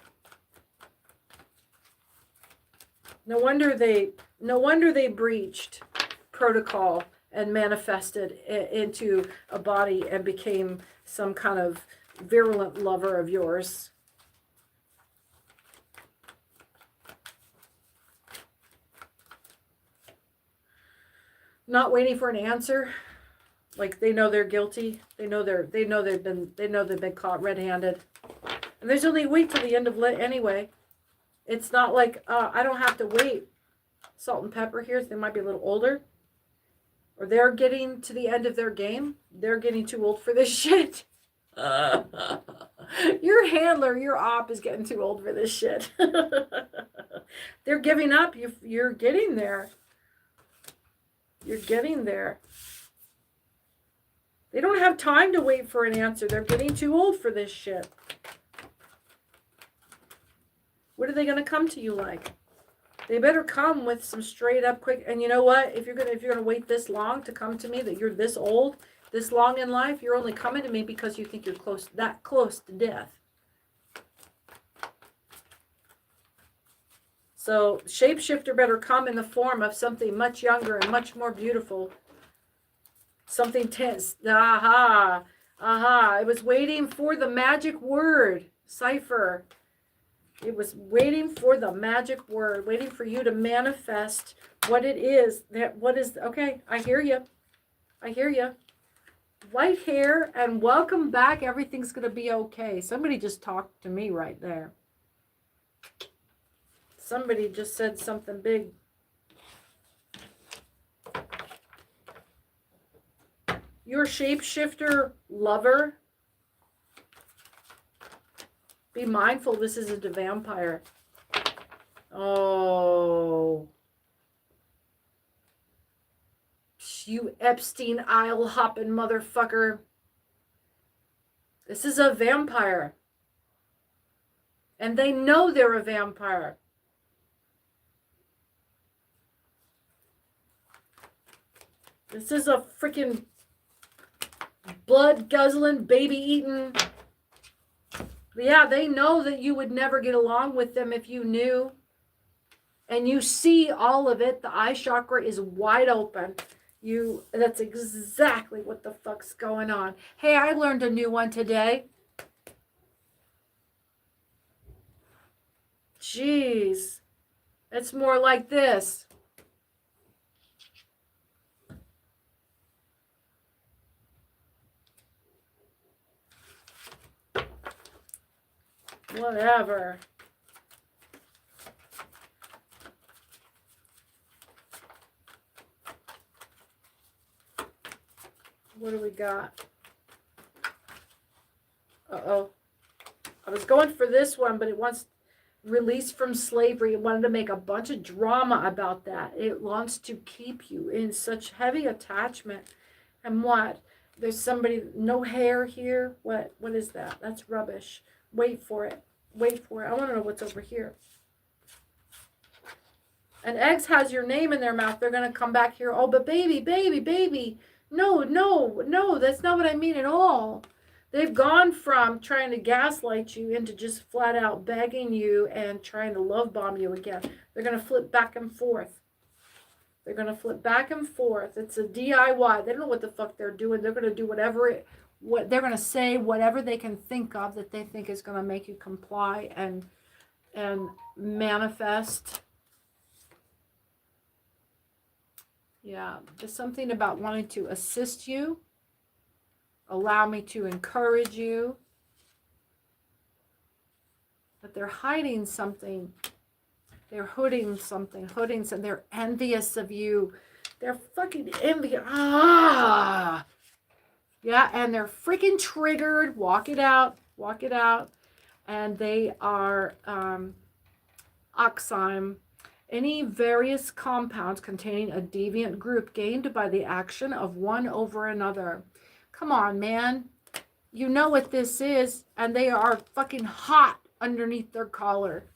No wonder they breached protocol and manifested into a body and became some kind of virulent lover of yours. Not waiting for an answer. Like they know they're guilty. They know they've been caught red-handed. And there's only a week till the end of Lent anyway. It's not like I don't have to wait. Salt and Pepper here, they might be a little older. Or they're getting to the end of their game. They're getting too old for this shit. Your handler, your op is getting too old for this shit. They're giving up. You're getting there. You're getting there. They don't have time to wait for an answer. They're getting too old for this shit. What are they going to come to you like? They better come with some straight up quick. And you know what? If you're gonna wait this long to come to me, that you're this old, this long in life, you're only coming to me because you think you're that close to death. So shapeshifter better come in the form of something much younger and much more beautiful. Something tense. Aha. Aha. It was waiting for the magic word. Cipher. It was waiting for the magic word. Waiting for you to manifest what it is. Okay, I hear you. I hear you. White hair and welcome back. Everything's going to be okay. Somebody just talked to me right there. Somebody just said something big. Your shapeshifter lover, be mindful this isn't a vampire. Oh. You Epstein Isle hopping motherfucker. This is a vampire. And they know they're a vampire. This is a freaking blood guzzling, baby eating. Yeah, they know that you would never get along with them if you knew. And you see all of it. The eye chakra is wide open. That's exactly what the fuck's going on. Hey, I learned a new one today. Jeez. It's more like this. Whatever. What do we got? Uh-oh. I was going for this one, but it wants release from slavery. It wanted to make a bunch of drama about that. It wants to keep you in such heavy attachment. And what? There's somebody, no hair here. What is that? That's rubbish. Wait for it. Wait for it. I want to know what's over here. An X has your name in their mouth. They're going to come back here. Oh, but baby, baby, baby. No, that's not what I mean at all. They've gone from trying to gaslight you into just flat out begging you and trying to love bomb you again. They're going to flip back and forth. They're going to flip back and forth. It's a DIY. They don't know what the fuck they're doing. They're going to do what they're going to say, whatever they can think of that they think is going to make you comply and manifest. Yeah, there's something about wanting to assist you, allow me to encourage you, but they're hiding something. They're hooding something. They're envious of you. They're fucking envious. Ah! Yeah, and they're freaking triggered. Walk it out. And they are oxime. Any various compounds containing a deviant group gained by the action of one over another. Come on, man. You know what this is, and they are fucking hot underneath their collar.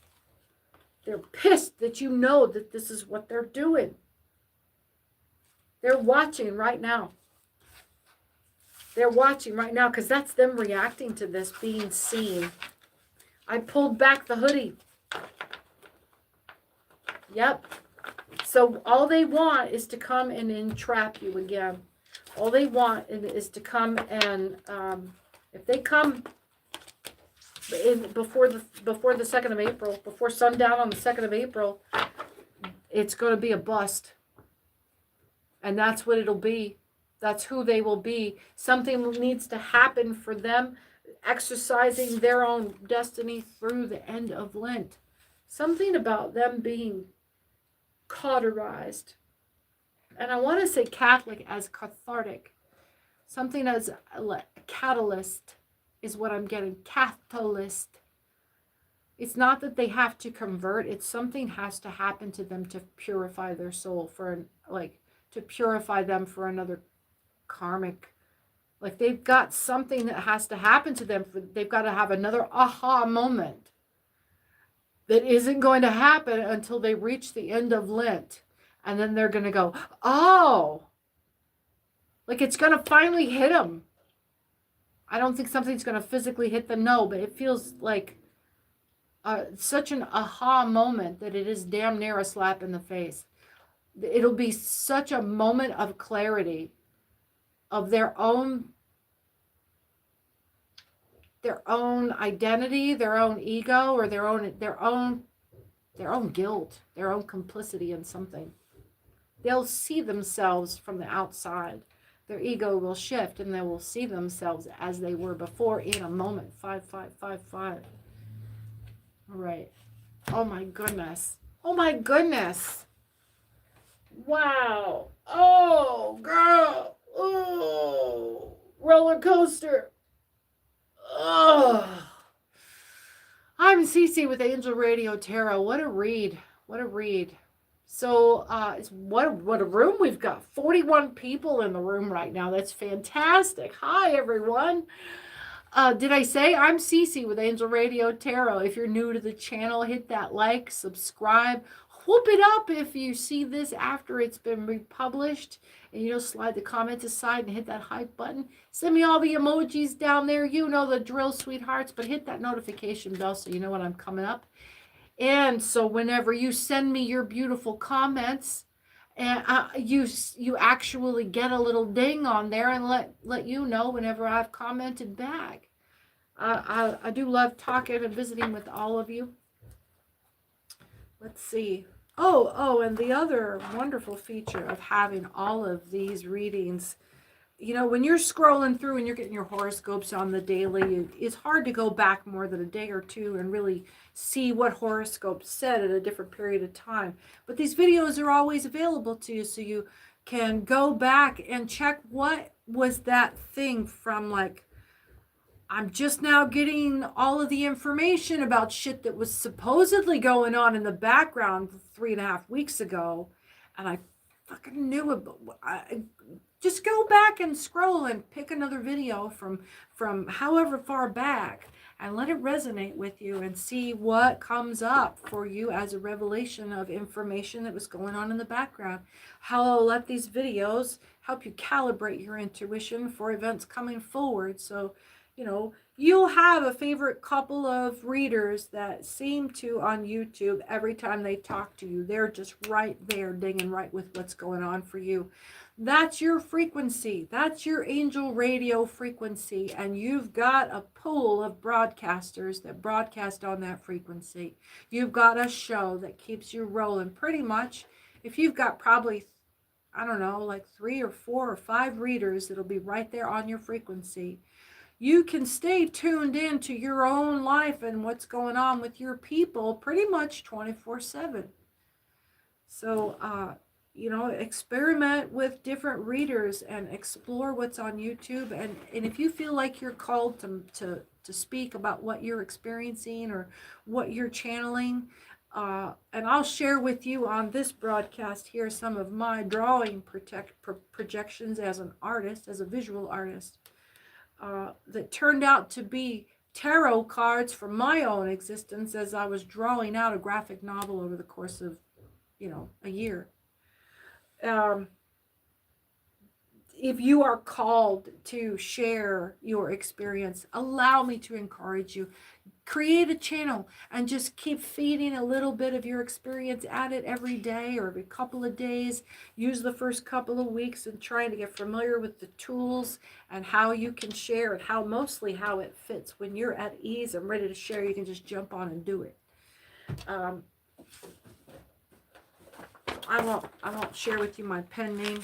They're pissed that you know that this is what they're doing. They're watching right now. They're watching right now because that's them reacting to this, being seen. I pulled back the hoodie. Yep. So all they want is to come and entrap you again. All they want is to come and if they come before the 2nd of April, before sundown on the 2nd of April, it's going to be a bust. And that's what it'll be. That's who they will be. Something needs to happen for them exercising their own destiny through the end of Lent. Something about them being cauterized. And I want to say Catholic as cathartic. Something as a catalyst. is what I'm getting. Catalyst. It's not that they have to convert. It's something has to happen to them to purify their soul for, like, to purify them for another karmic. Like, they've got something that has to happen to them. They've got to have another aha moment that isn't going to happen until they reach the end of Lent. And then they're going to go, oh, like it's going to finally hit them. I don't think something's going to physically hit them, no, but it feels like such an aha moment that it is damn near a slap in the face. It'll be such a moment of clarity of their own identity, their own ego, or their own guilt, their own complicity in something. They'll see themselves from the outside. Their ego will shift and they will see themselves as they were before in a moment. 5555. All right. Oh my goodness. Oh my goodness. Wow. Oh, girl. Oh, roller coaster. Oh. I'm Cece with Angel Radio Tarot. What a read. What a read. So what a room we've got. 41 people in the room right now. That's fantastic. Hi, everyone. Did I say I'm Cece with Angel Radio Tarot? If you're new to the channel, hit that like, subscribe. Whoop it up if you see this after it's been republished. And you know, slide the comments aside and hit that hype button. Send me all the emojis down there. You know the drill, sweethearts. But hit that notification bell so you know when I'm coming up. And so whenever you send me your beautiful comments, and you actually get a little ding on there and let you know whenever I've commented back. I do love talking and visiting with all of you. Let's see. Oh, and the other wonderful feature of having all of these readings, you know, when you're scrolling through and you're getting your horoscopes on the daily, it's hard to go back more than a day or two and really see what horoscopes said at a different period of time. But these videos are always available to you, so you can go back and check what was that thing from, like, I'm just now getting all of the information about shit that was supposedly going on in the background 3.5 weeks ago, and I fucking knew it. But just go back and scroll and pick another video from however far back and let it resonate with you and see what comes up for you as a revelation of information that was going on in the background. How I'll let these videos help you calibrate your intuition for events coming forward. So, you know, you'll have a favorite couple of readers that seem to, on YouTube, every time they talk to you, they're just right there dinging right with what's going on for you. That's your frequency. That's your angel radio frequency. And you've got a pool of broadcasters that broadcast on that frequency. You've got a show that keeps you rolling pretty much. If you've got probably, I don't know, like 3 or 4 or 5 readers that'll be right there on your frequency, you can stay tuned in to your own life and what's going on with your people pretty much 24/7. So, you know, experiment with different readers and explore what's on YouTube. And if you feel like you're called to speak about what you're experiencing or what you're channeling, and I'll share with you on this broadcast here some of my drawing projections as an artist, as a visual artist, that turned out to be tarot cards from my own existence as I was drawing out a graphic novel over the course of, you know, a year. If you are called to share your experience, allow me to encourage you. Create a channel and just keep feeding a little bit of your experience at it every day or every couple of days. Use the first couple of weeks and trying to get familiar with the tools and how you can share and mostly how it fits. When you're at ease and ready to share, you can just jump on and do it. I won't share with you my pen name,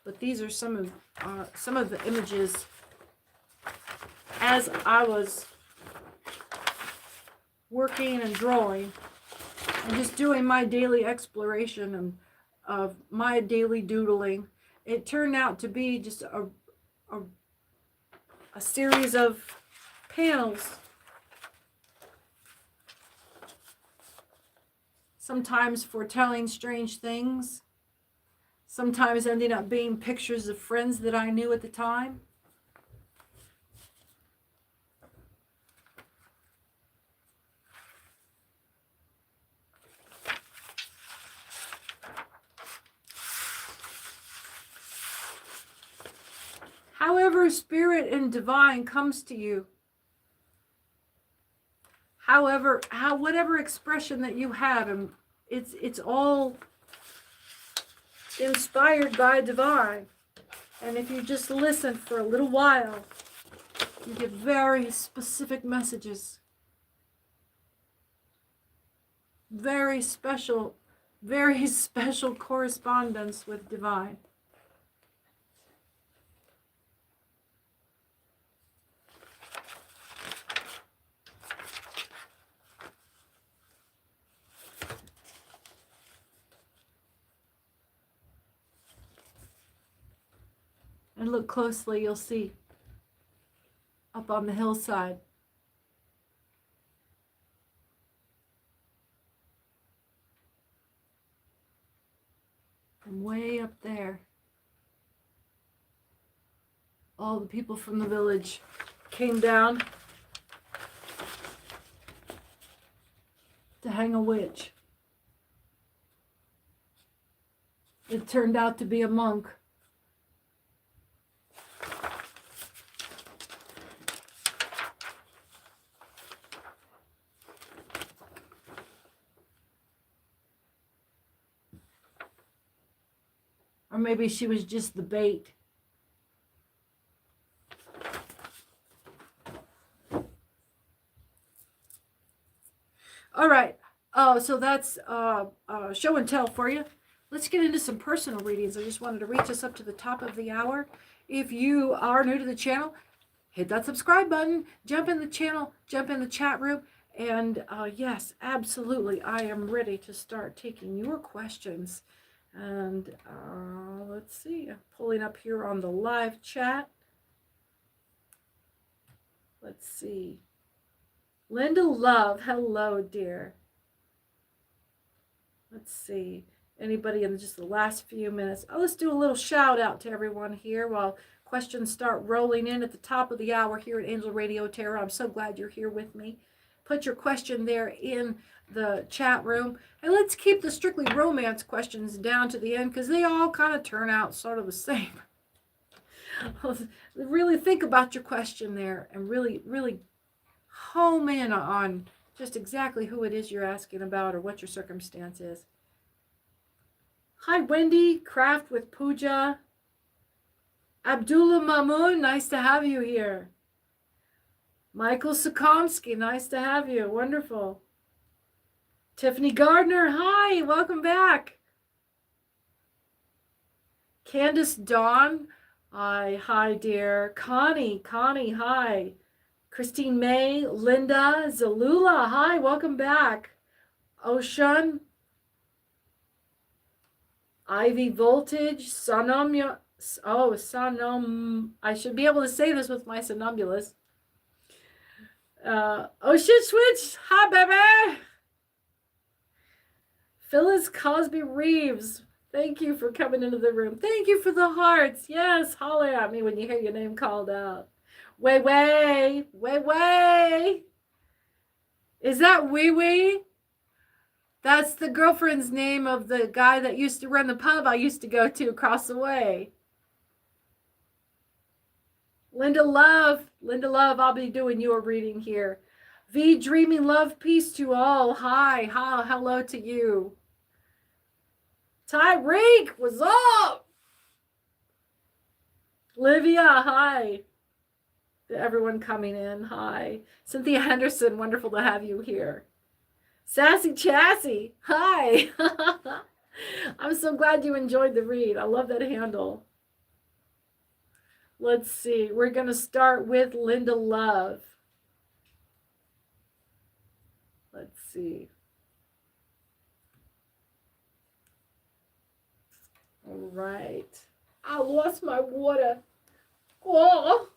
but these are some of the images as I was working and drawing and just doing my daily exploration of my daily doodling. It turned out to be just a a series of panels. Sometimes foretelling strange things. Sometimes ending up being pictures of friends that I knew at the time. However spirit and divine comes to you, whatever expression that you have, and it's all inspired by divine. And if you just listen for a little while, you get very specific messages, very special correspondence with divine. And look closely, you'll see up on the hillside. And way up there, all the people from the village came down to hang a witch. It turned out to be a monk. Or maybe she was just the bait. All right. So that's show and tell for you. Let's get into some personal readings. I just wanted to reach us up to the top of the hour. If you are new to the channel, hit that subscribe button. Jump in the channel. Jump in the chat room. And yes, absolutely, I am ready to start taking your questions. And let's see, I'm pulling up here on the live chat. Let's see. Linda Love, hello, dear. Let's see. Anybody in just the last few minutes? Oh, let's do a little shout out to everyone here while questions start rolling in at the top of the hour here at Angel Radio Tarot. I'm so glad you're here with me. Put your question there in the chat room. And let's keep the strictly romance questions down to the end because they all kind of turn out sort of the same. Really think about your question there and really, really home in on just exactly who it is you're asking about or what your circumstance is. Hi, Wendy, Craft with Pooja. Abdullah Mamoon, nice to have you here. Michael Sukomsky, nice to have you. Wonderful. Tiffany Gardner, hi, welcome back. Candace Dawn, hi, dear. Connie, hi. Christine May, Linda, Zalula, hi, welcome back. Ocean, Ivy Voltage, Sanom, I should be able to say this with my somnambulist. Ocean Switch, hi, baby. Phyllis Cosby Reeves, thank you for coming into the room. Thank you for the hearts. Yes, holler at me when you hear your name called out. Way. Is that Wee Wee? That's the girlfriend's name of the guy that used to run the pub I used to go to across the way. Linda Love, I'll be doing your reading here. V Dreaming Love, peace to all. Hi, hello to you. Tyreek, what's up? Livia, hi. To everyone coming in, hi. Cynthia Henderson, wonderful to have you here. Sassy Chassis, hi. I'm so glad you enjoyed the read. I love that handle. Let's see. We're going to start with Linda Love. Let's see. All right. I lost my water. Oh.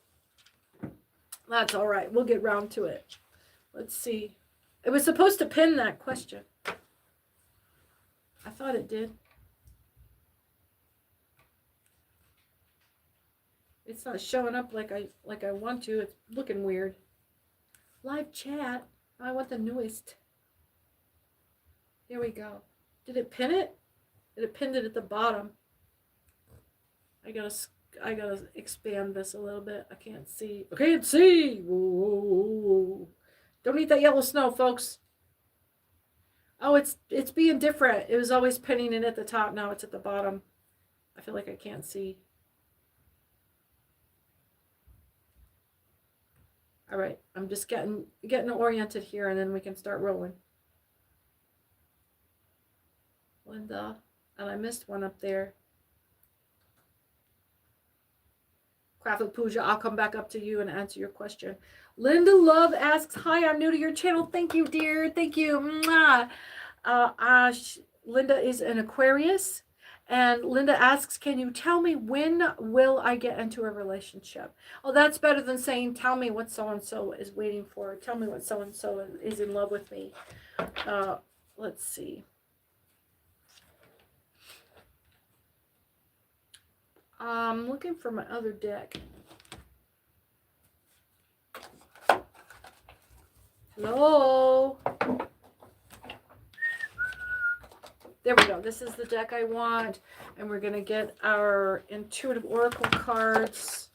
That's all right. We'll get round to it. Let's see. It was supposed to pin that question. I thought it did. It's not showing up like I want to. It's looking weird. Live chat. I want the newest. Here we go. Did it pin it? It pinned it at the bottom. I gotta expand this a little bit. I can't see. I can't see. Whoa. Don't eat that yellow snow, folks. Oh, it's being different. It was always pinning it at the top. Now it's at the bottom. I feel like I can't see. All right, I'm just getting oriented here, and then we can start rolling. Linda, and I missed one up there. Craft with Pooja, I'll come back up to you and answer your question. Linda Love asks, hi, I'm new to your channel. Thank you, dear. Thank you. Linda is an Aquarius. And Linda asks, can you tell me when will I get into a relationship? Oh, that's better than saying, tell me what so-and-so is waiting for. Tell me what so-and-so is in love with me. Let's see. I'm looking for my other deck. Hello? There we go. This is the deck I want. And we're going to get our intuitive oracle cards.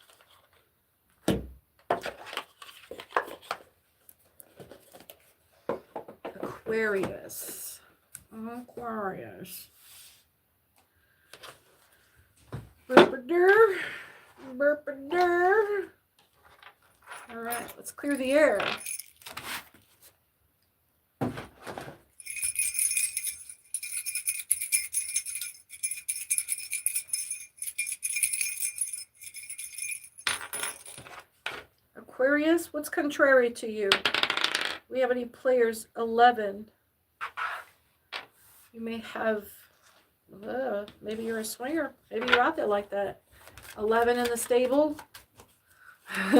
Aquarius. Aquarius. Burp-a-dur. Burp-a-dur. All right, let's clear the air. Aquarius, what's contrary to you? We have any players? 11. You may have, maybe you're a swinger. Maybe you're out there like that. 11 in the stable. You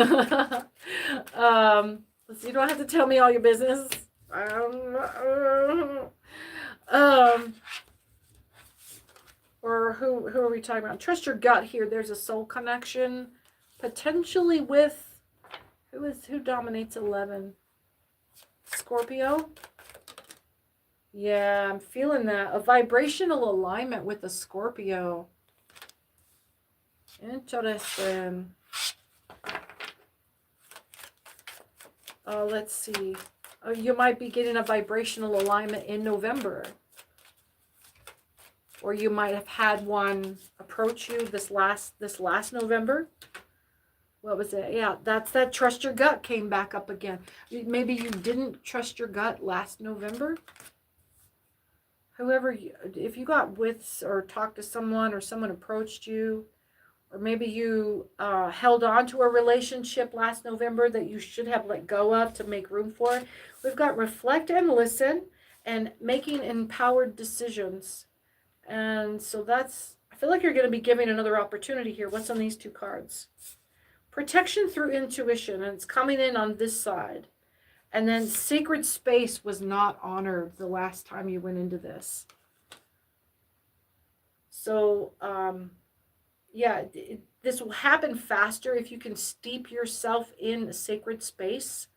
don't have to tell me all your business. Or who are we talking about? Trust your gut here. There's a soul connection. Potentially with, who dominates 11? Scorpio? Yeah, I'm feeling that. A vibrational alignment with the Scorpio. Interesting. Let's see. You might be getting a vibrational alignment in November. Or you might have had one approach you this last November. What was it? Yeah, that's that trust your gut came back up again. Maybe you didn't trust your gut last November. If you got with or talked to someone or someone approached you, or maybe you held on to a relationship last November that you should have let go of to make room for it. We've got reflect and listen and making empowered decisions. And so I feel like you're going to be giving another opportunity here. What's on these two cards? Protection through intuition, and it's coming in on this side. And then sacred space was not honored the last time you went into this. So, this will happen faster if you can steep yourself in a sacred space.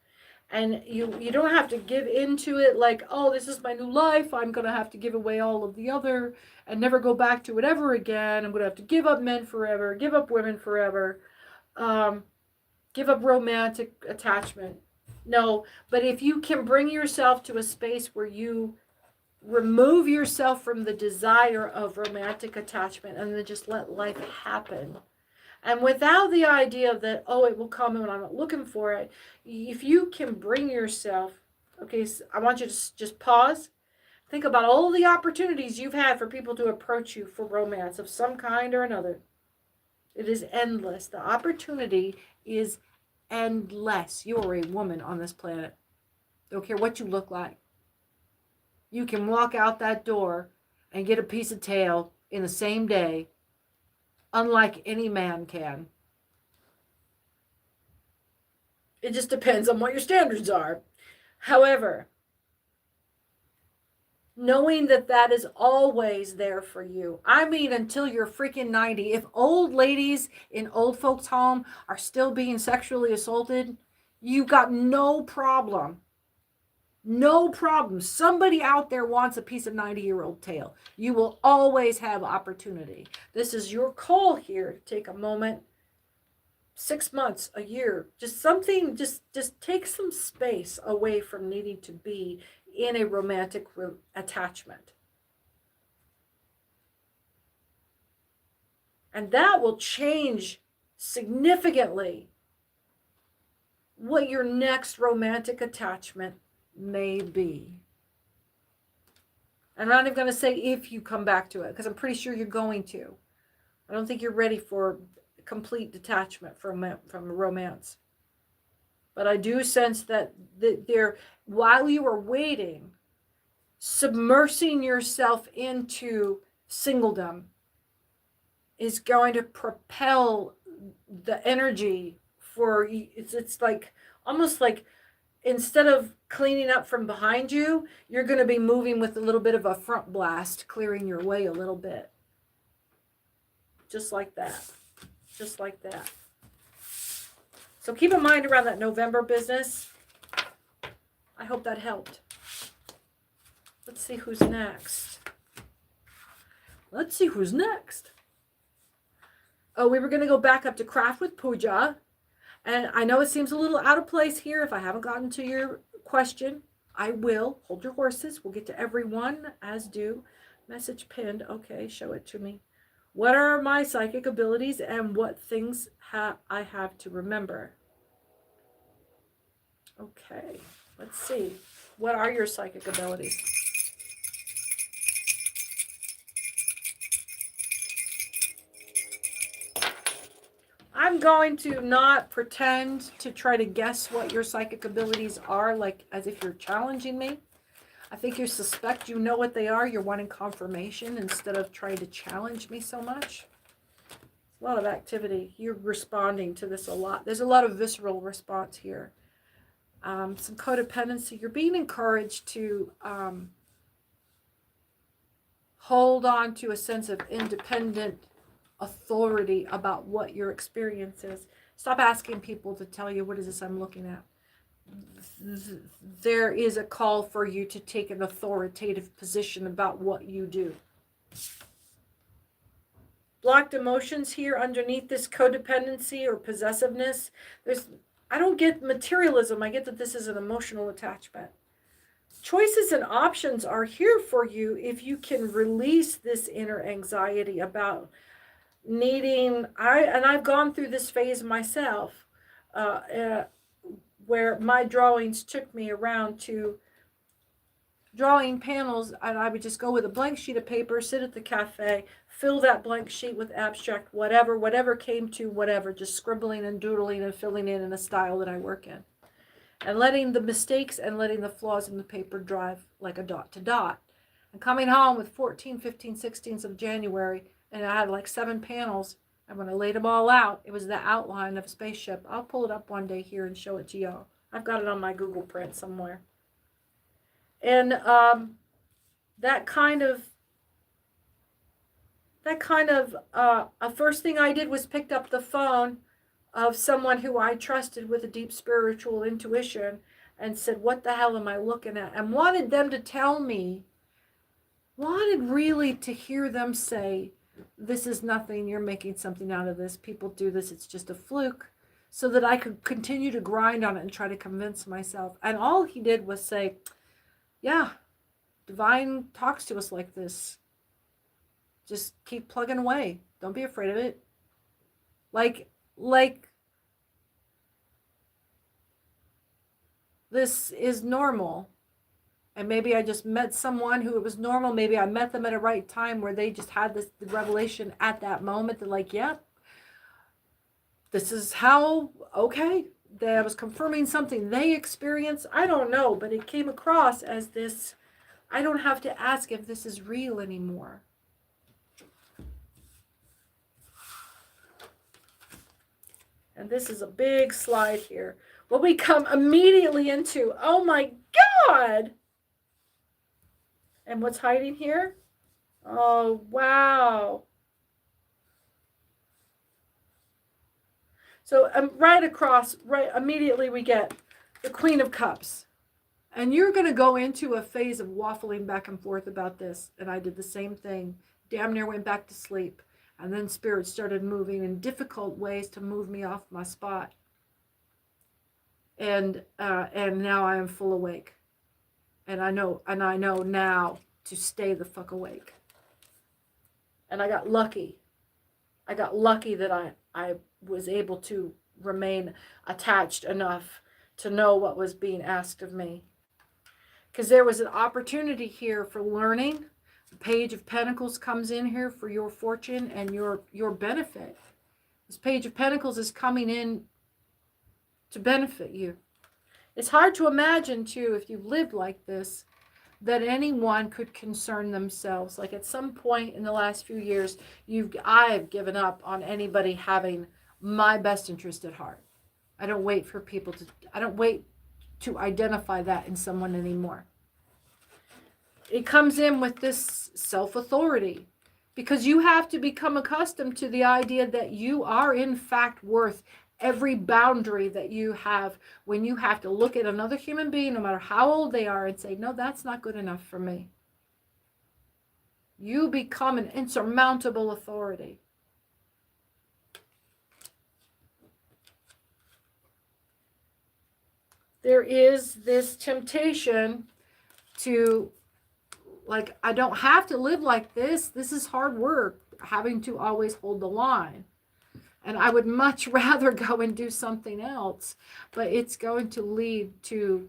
And you don't have to give into it like, oh, this is my new life. I'm going to have to give away all of the other and never go back to it ever again. I'm going to have to give up men forever, give up women forever, give up romantic attachment. No, but if you can bring yourself to a space where you remove yourself from the desire of romantic attachment and then just let life happen. And without the idea that, oh, it will come when I'm not looking for it. If you can bring yourself, okay, so I want you to just pause. Think about all the opportunities you've had for people to approach you for romance of some kind or another. It is endless. The opportunity is endless. You are a woman on this planet. Don't care what you look like. You can walk out that door and get a piece of tail in the same day, unlike any man can. It just depends on what your standards are. However, knowing that that is always there for you. I mean, until you're freaking 90. If old ladies in old folks' home are still being sexually assaulted, you got no problem. No problem. Somebody out there wants a piece of 90-year-old tale. You will always have opportunity. This is your call here to take a moment, 6 months, a year, just something, just take some space away from needing to be in a romantic attachment. And that will change significantly what your next romantic attachment may be. I'm not even going to say if you come back to it, because I'm pretty sure you're going to. I don't think you're ready for complete detachment from romance. But I do sense that there, while you are waiting, submersing yourself into singledom is going to propel the energy for, it's like, almost like, instead of cleaning up from behind you, you're going to be moving with a little bit of a front blast, clearing your way a little bit. Just like that. Just like that. So keep in mind around that November business. I hope that helped. Let's see who's next. Let's see who's next. Oh, we were going to go back up to Craft with Pooja. And I know it seems a little out of place here. If I haven't gotten to your question, I will. Hold your horses. We'll get to everyone, as do. Message pinned. Okay, show it to me. What are my psychic abilities and what things I have to remember? Okay, let's see. What are your psychic abilities? I'm going to not pretend to try to guess what your psychic abilities are, like as if you're challenging me. I think you suspect you know what they are. You're wanting confirmation instead of trying to challenge me so much. A lot of activity. You're responding to this a lot. There's a lot of visceral response here. Some codependency. You're being encouraged to hold on to a sense of independent authority about what your experience is. Stop asking people to tell you, what is this I'm looking at? There is a call for you to take an authoritative position about what you do. Blocked emotions here underneath this codependency or possessiveness. I don't get materialism. I get that this is an emotional attachment. Choices and options are here for you if you can release this inner anxiety about needing. I've gone through this phase myself, where my drawings took me around to drawing panels, and I would just go with a blank sheet of paper, sit at the cafe, fill that blank sheet with abstract whatever came to whatever, just scribbling and doodling and filling in a style that I work in. And letting the mistakes and letting the flaws in the paper drive like a dot to dot. And coming home with 14, 15, 16th of January, and I had like 7 panels, and when I laid them all out, it was the outline of a spaceship. I'll pull it up one day here and show it to y'all. I've got it on my Google print somewhere. And that kind of first thing I did was picked up the phone of someone who I trusted with a deep spiritual intuition and said, what the hell am I looking at? And wanted them to tell me, wanted really to hear them say, this is nothing, you're making something out of this, people do this, it's just a fluke, so that I could continue to grind on it and try to convince myself. And all he did was say, yeah, divine talks to us like this. Just keep plugging away. Don't be afraid of it. Like this is normal. And maybe I just met someone who it was normal. Maybe I met them at a right time where they just had this revelation at that moment. They're like, yeah, this is how, okay. That I was confirming something they experienced. I don't know, but it came across as this, I don't have to ask if this is real anymore. And this is a big slide here. What we come immediately into, oh my God! And what's hiding here? Oh, wow. So right across, right immediately we get the Queen of Cups. And you're going to go into a phase of waffling back and forth about this. And I did the same thing. Damn near went back to sleep. And then Spirit started moving in difficult ways to move me off my spot. And now I am full awake. And I know now to stay the fuck awake. And I got lucky. I got lucky that I was able to remain attached enough to know what was being asked of me. Because there was an opportunity here for learning. The Page of Pentacles comes in here for your fortune and your benefit. This Page of Pentacles is coming in to benefit you. It's hard to imagine, too, if you've lived like this, that anyone could concern themselves. Like at some point in the last few years, I've given up on anybody having my best interest at heart. I don't wait to identify that in someone anymore. It comes in with this self-authority because you have to become accustomed to the idea that you are in fact worth every boundary that you have when you have to look at another human being, no matter how old they are, and say, no, that's not good enough for me. You become an insurmountable authority. There is this temptation to, like, I don't have to live like this. This is hard work, having to always hold the line. And I would much rather go and do something else, but it's going to lead to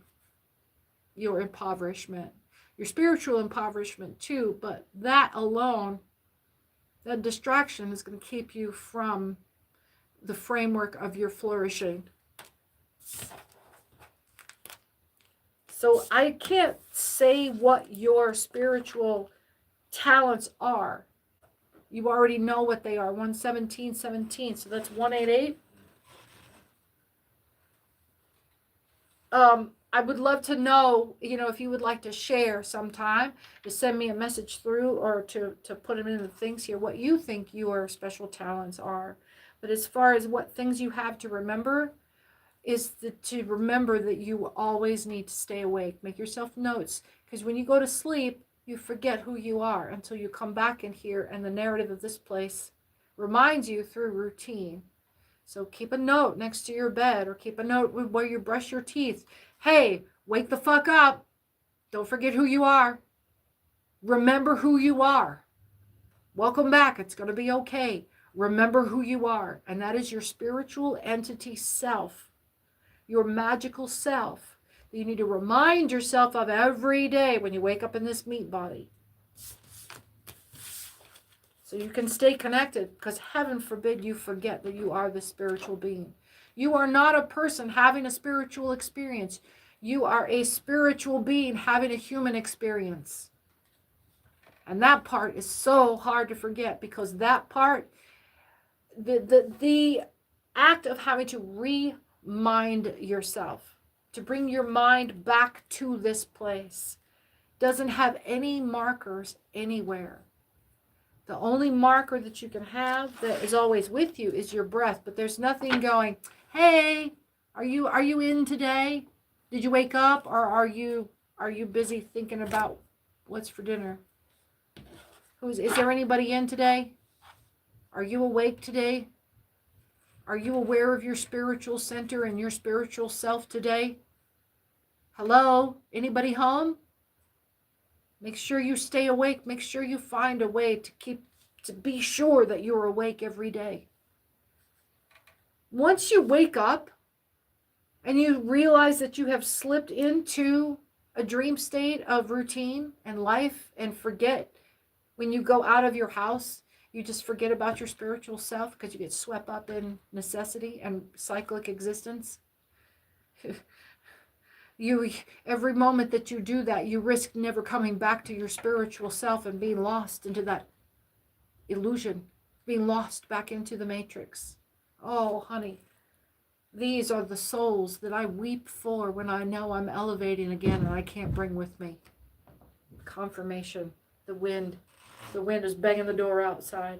your impoverishment, your spiritual impoverishment too. But that alone, that distraction is going to keep you from the framework of your flourishing. So I can't say what your spiritual talents are. You already know what they are. 11717. So that's 188. I would love to know, if you would like to share sometime, to send me a message through or to put them in the things here, what you think your special talents are. But as far as what things you have to remember, is to remember that you always need to stay awake. Make yourself notes. Because when you go to sleep, you forget who you are until you come back in here and the narrative of this place reminds you through routine. So keep a note next to your bed or keep a note where you brush your teeth. Hey, wake the fuck up. Don't forget who you are. Remember who you are. Welcome back. It's going to be okay. Remember who you are. And that is your spiritual entity self, your magical self. You need to remind yourself of every day when you wake up in this meat body. So you can stay connected, because heaven forbid you forget that you are the spiritual being. You are not a person having a spiritual experience. You are a spiritual being having a human experience. And that part is so hard to forget, because that part, the act of having to remind yourself, to bring your mind back to this place, doesn't have any markers anywhere. The only marker that you can have that is always with you is your breath. But there's nothing going, hey, are you in today? Did you wake up? Or are you busy thinking about what's for dinner? Is there anybody in today? Are you awake today? Are you aware of your spiritual center and your spiritual self today? Hello? Anybody home? Make sure you stay awake. Make sure you find a way to be sure that you're awake every day. Once you wake up and you realize that you have slipped into a dream state of routine and life and forget, when you go out of your house, you just forget about your spiritual self because you get swept up in necessity and cyclic existence. Every moment that you do that, you risk never coming back to your spiritual self and being lost into that illusion, being lost back into the matrix. Oh, honey, These are the souls that I weep for when I know I'm elevating again and I can't bring with me. Confirmation. The wind. The wind is banging the door outside.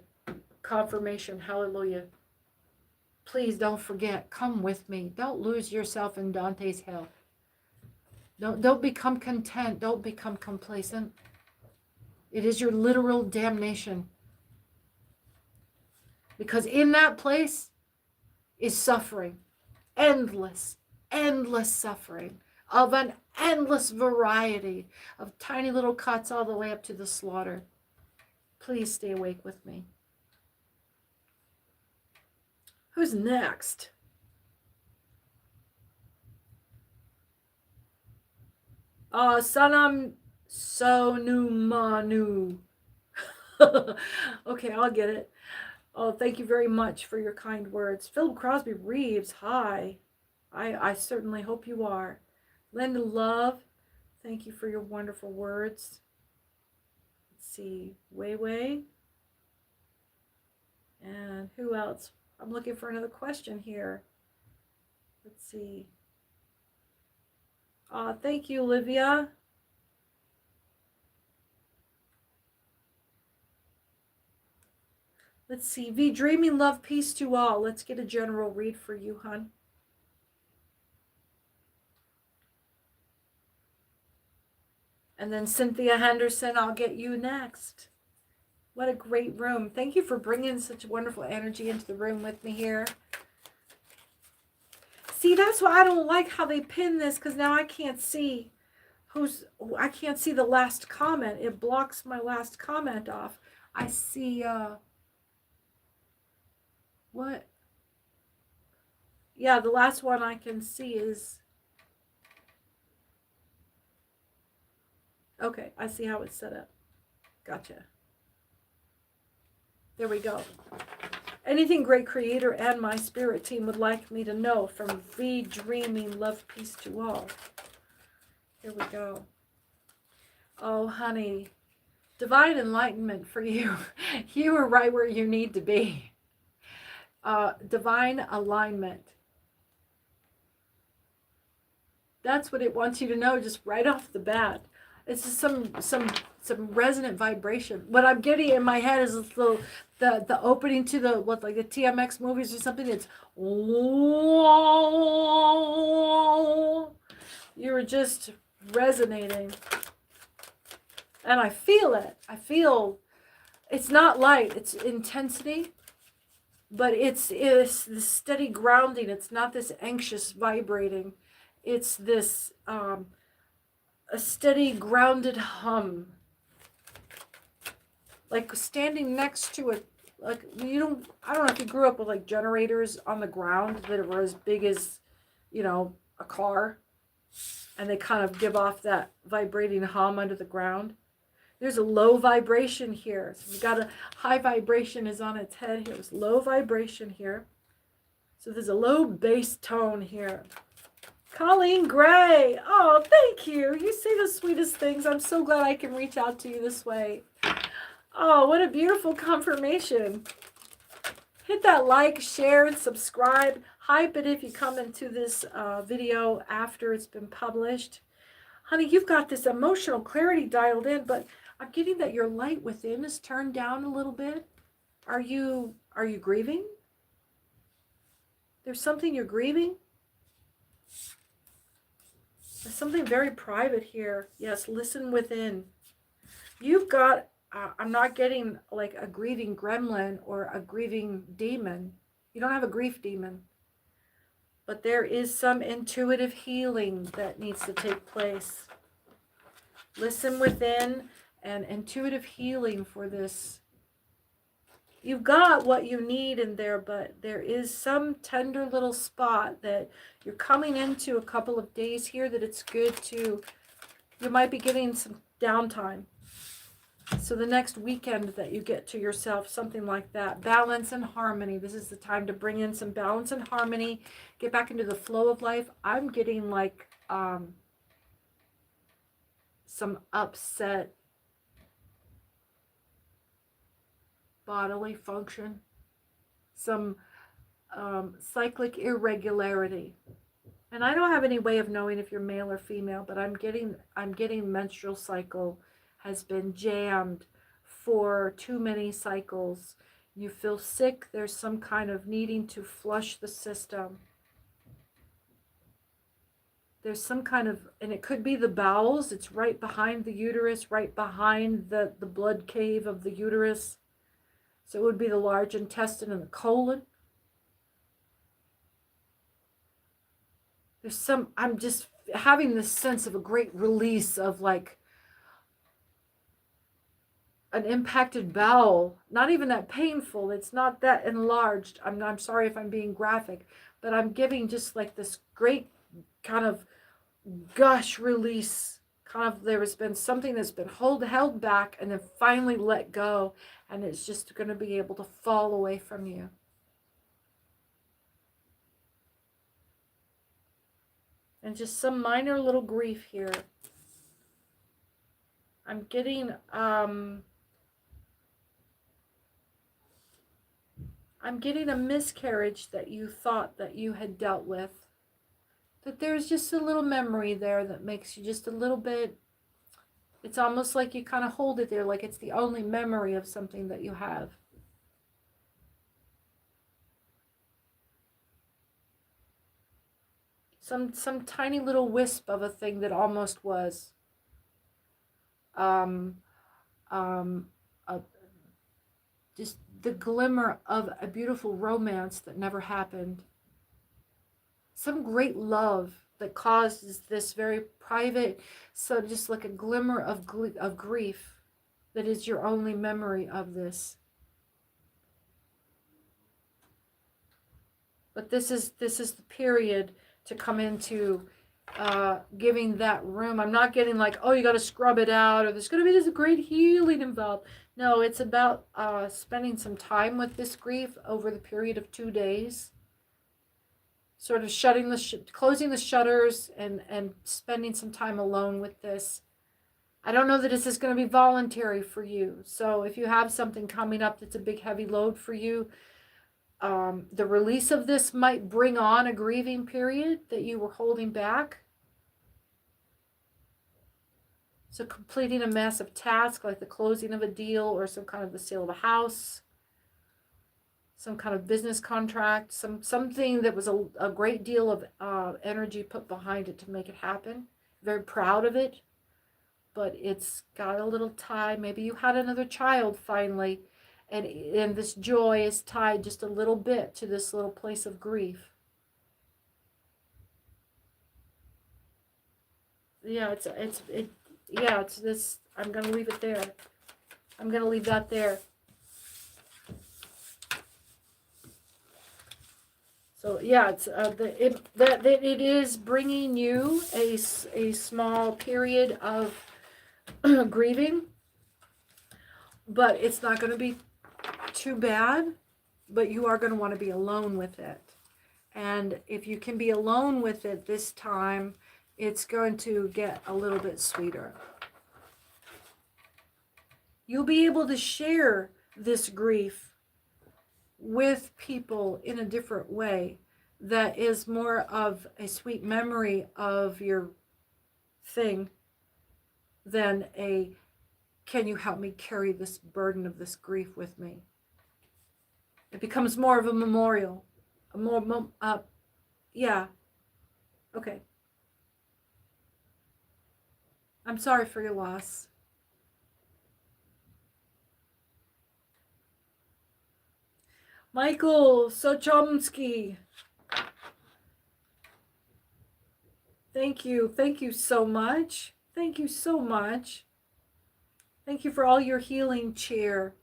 Confirmation. Hallelujah. Please don't forget. Come with me. Don't lose yourself in Dante's hell. Don't become content. Don't become complacent. It is your literal damnation. Because in that place is suffering. Endless, endless suffering of an endless variety of tiny little cuts all the way up to the slaughter. Please stay awake with me. Who's next? Sanam Sonumanu. Okay, I'll get it. Oh, thank you very much for your kind words. Philip Crosby Reeves, hi. I certainly hope you are. Linda Love, thank you for your wonderful words. Let's see, Wei Wei. And who else? I'm looking for another question here. Let's see. Thank you, Olivia. Let's see. V, dreaming love, peace to all. Let's get a general read for you, hon. And then Cynthia Henderson, I'll get you next. What a great room. Thank you for bringing such wonderful energy into the room with me here. See, that's why I don't like how they pin this, because now I can't see I can't see the last comment. It blocks my last comment off. I see, what? Yeah, the last one I can see is, okay, I see how it's set up. Gotcha. There we go. Anything great creator and my spirit team would like me to know, from V dreaming love, peace to all. Here we go. Oh, honey, divine enlightenment for you. You are right where you need to be. Divine alignment. That's what it wants you to know just right off the bat. It's just some resonant vibration. What I'm getting in my head is the opening to the like the TMX movies or something. It's you're just resonating, and I feel it. I feel it's not light. It's intensity, but it's this steady grounding. It's not this anxious vibrating. It's this a steady grounded hum, like standing next to it. Like I don't know if you grew up with like generators on the ground that were as big as, a car, and they kind of give off that vibrating hum under the ground. There's a low vibration here. So we've got a high vibration is on its head here. There's low vibration here. So there's a low bass tone here. Colleen Gray. Oh, thank you. You say the sweetest things. I'm so glad I can reach out to you this way. Oh, what a beautiful confirmation. Hit that like, share, and subscribe. Hype it if you come into this video after it's been published. Honey, you've got this emotional clarity dialed in, but I'm getting that your light within is turned down a little bit. Are you grieving? There's something you're grieving? There's something very private here. Yes, listen within. You've got, I'm not getting like a grieving gremlin or a grieving demon. You don't have a grief demon. But there is some intuitive healing that needs to take place. Listen within and intuitive healing for this. You've got what you need in there, but there is some tender little spot that you're coming into a couple of days here that it's good to, you might be getting some downtime. So the next weekend that you get to yourself, something like that. Balance and harmony. This is the time to bring in some balance and harmony. Get back into the flow of life. I'm getting like some upset bodily function. Some cyclic irregularity. And I don't have any way of knowing if you're male or female, but I'm getting menstrual cycle has been jammed for too many cycles. You feel sick, there's some kind of needing to flush the system. There's some kind of, and it could be the bowels, it's right behind the uterus, right behind the blood cave of the uterus. So it would be the large intestine and the colon. There's some, I'm just having this sense of a great release of like an impacted bowel. Not even that painful. It's not that enlarged. I'm sorry if I'm being graphic, but I'm giving just like this great kind of gush release. Kind of, there has been something that's been held back and then finally let go, and it's just going to be able to fall away from you. And just some minor little grief here. I'm getting a miscarriage that you thought that you had dealt with. That there's just a little memory there that makes you just a little bit, it's almost like you kind of hold it there, like it's the only memory of something that you have. Some tiny little wisp of a thing that almost was. Just the glimmer of a beautiful romance that never happened. Some great love that causes this very private, so just like a glimmer of grief that is your only memory of this. But this is the period to come into giving that room. I'm not getting like, oh, you got to scrub it out, or there's going to be this great healing involved. No, it's about spending some time with this grief over the period of 2 days. Sort of closing the shutters and spending some time alone with this. I don't know that this is going to be voluntary for you. So if you have something coming up that's a big heavy load for you, the release of this might bring on a grieving period that you were holding back. So completing a massive task like the closing of a deal or some kind of the sale of a house, some kind of business contract, something that was a great deal of energy put behind it to make it happen. Very proud of it, but it's got a little tie. Maybe you had another child finally, and this joy is tied just a little bit to this little place of grief. Yeah, it's this. I'm gonna leave it there. I'm gonna leave that there. So yeah, it's it is bringing you a small period of grieving, but it's not going to be too bad. But you are going to want to be alone with it, and if you can be alone with it this time, it's going to get a little bit sweeter. You'll be able to share this grief with people in a different way that is more of a sweet memory of your thing than a, can you help me carry this burden of this grief with me? It becomes more of a memorial. Yeah. Okay. I'm sorry for your loss. Michael Sochomsky. Thank you. Thank you so much. Thank you so much. Thank you for all your healing cheer.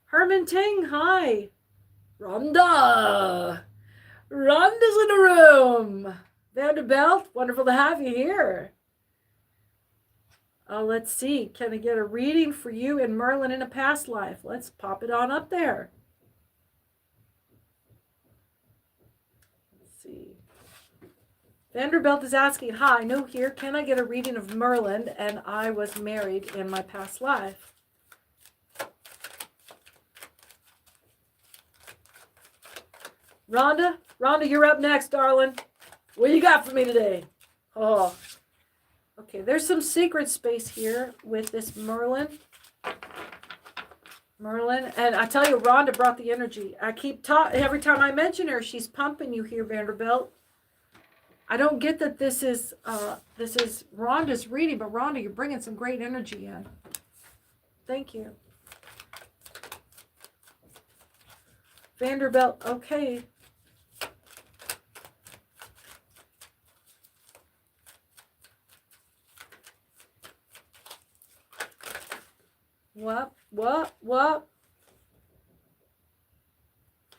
Herman Ting, hi. Rhonda. Rhonda's in the room. Vanderbilt, wonderful to have you here. Let's see. Can I get a reading for you in Merlin in a past life? Let's pop it on up there. Vanderbilt is asking, hi, no here, can I get a reading of Merlin? And I was married in my past life. Rhonda, you're up next, darling. What you got for me today? Oh, okay. There's some secret space here with this Merlin. And I tell you, Rhonda brought the energy. I keep talking every time I mention her. She's pumping you here, Vanderbilt. I don't get that this is Rhonda's reading, but Rhonda, you're bringing some great energy in. Thank you, Vanderbilt. Okay. What?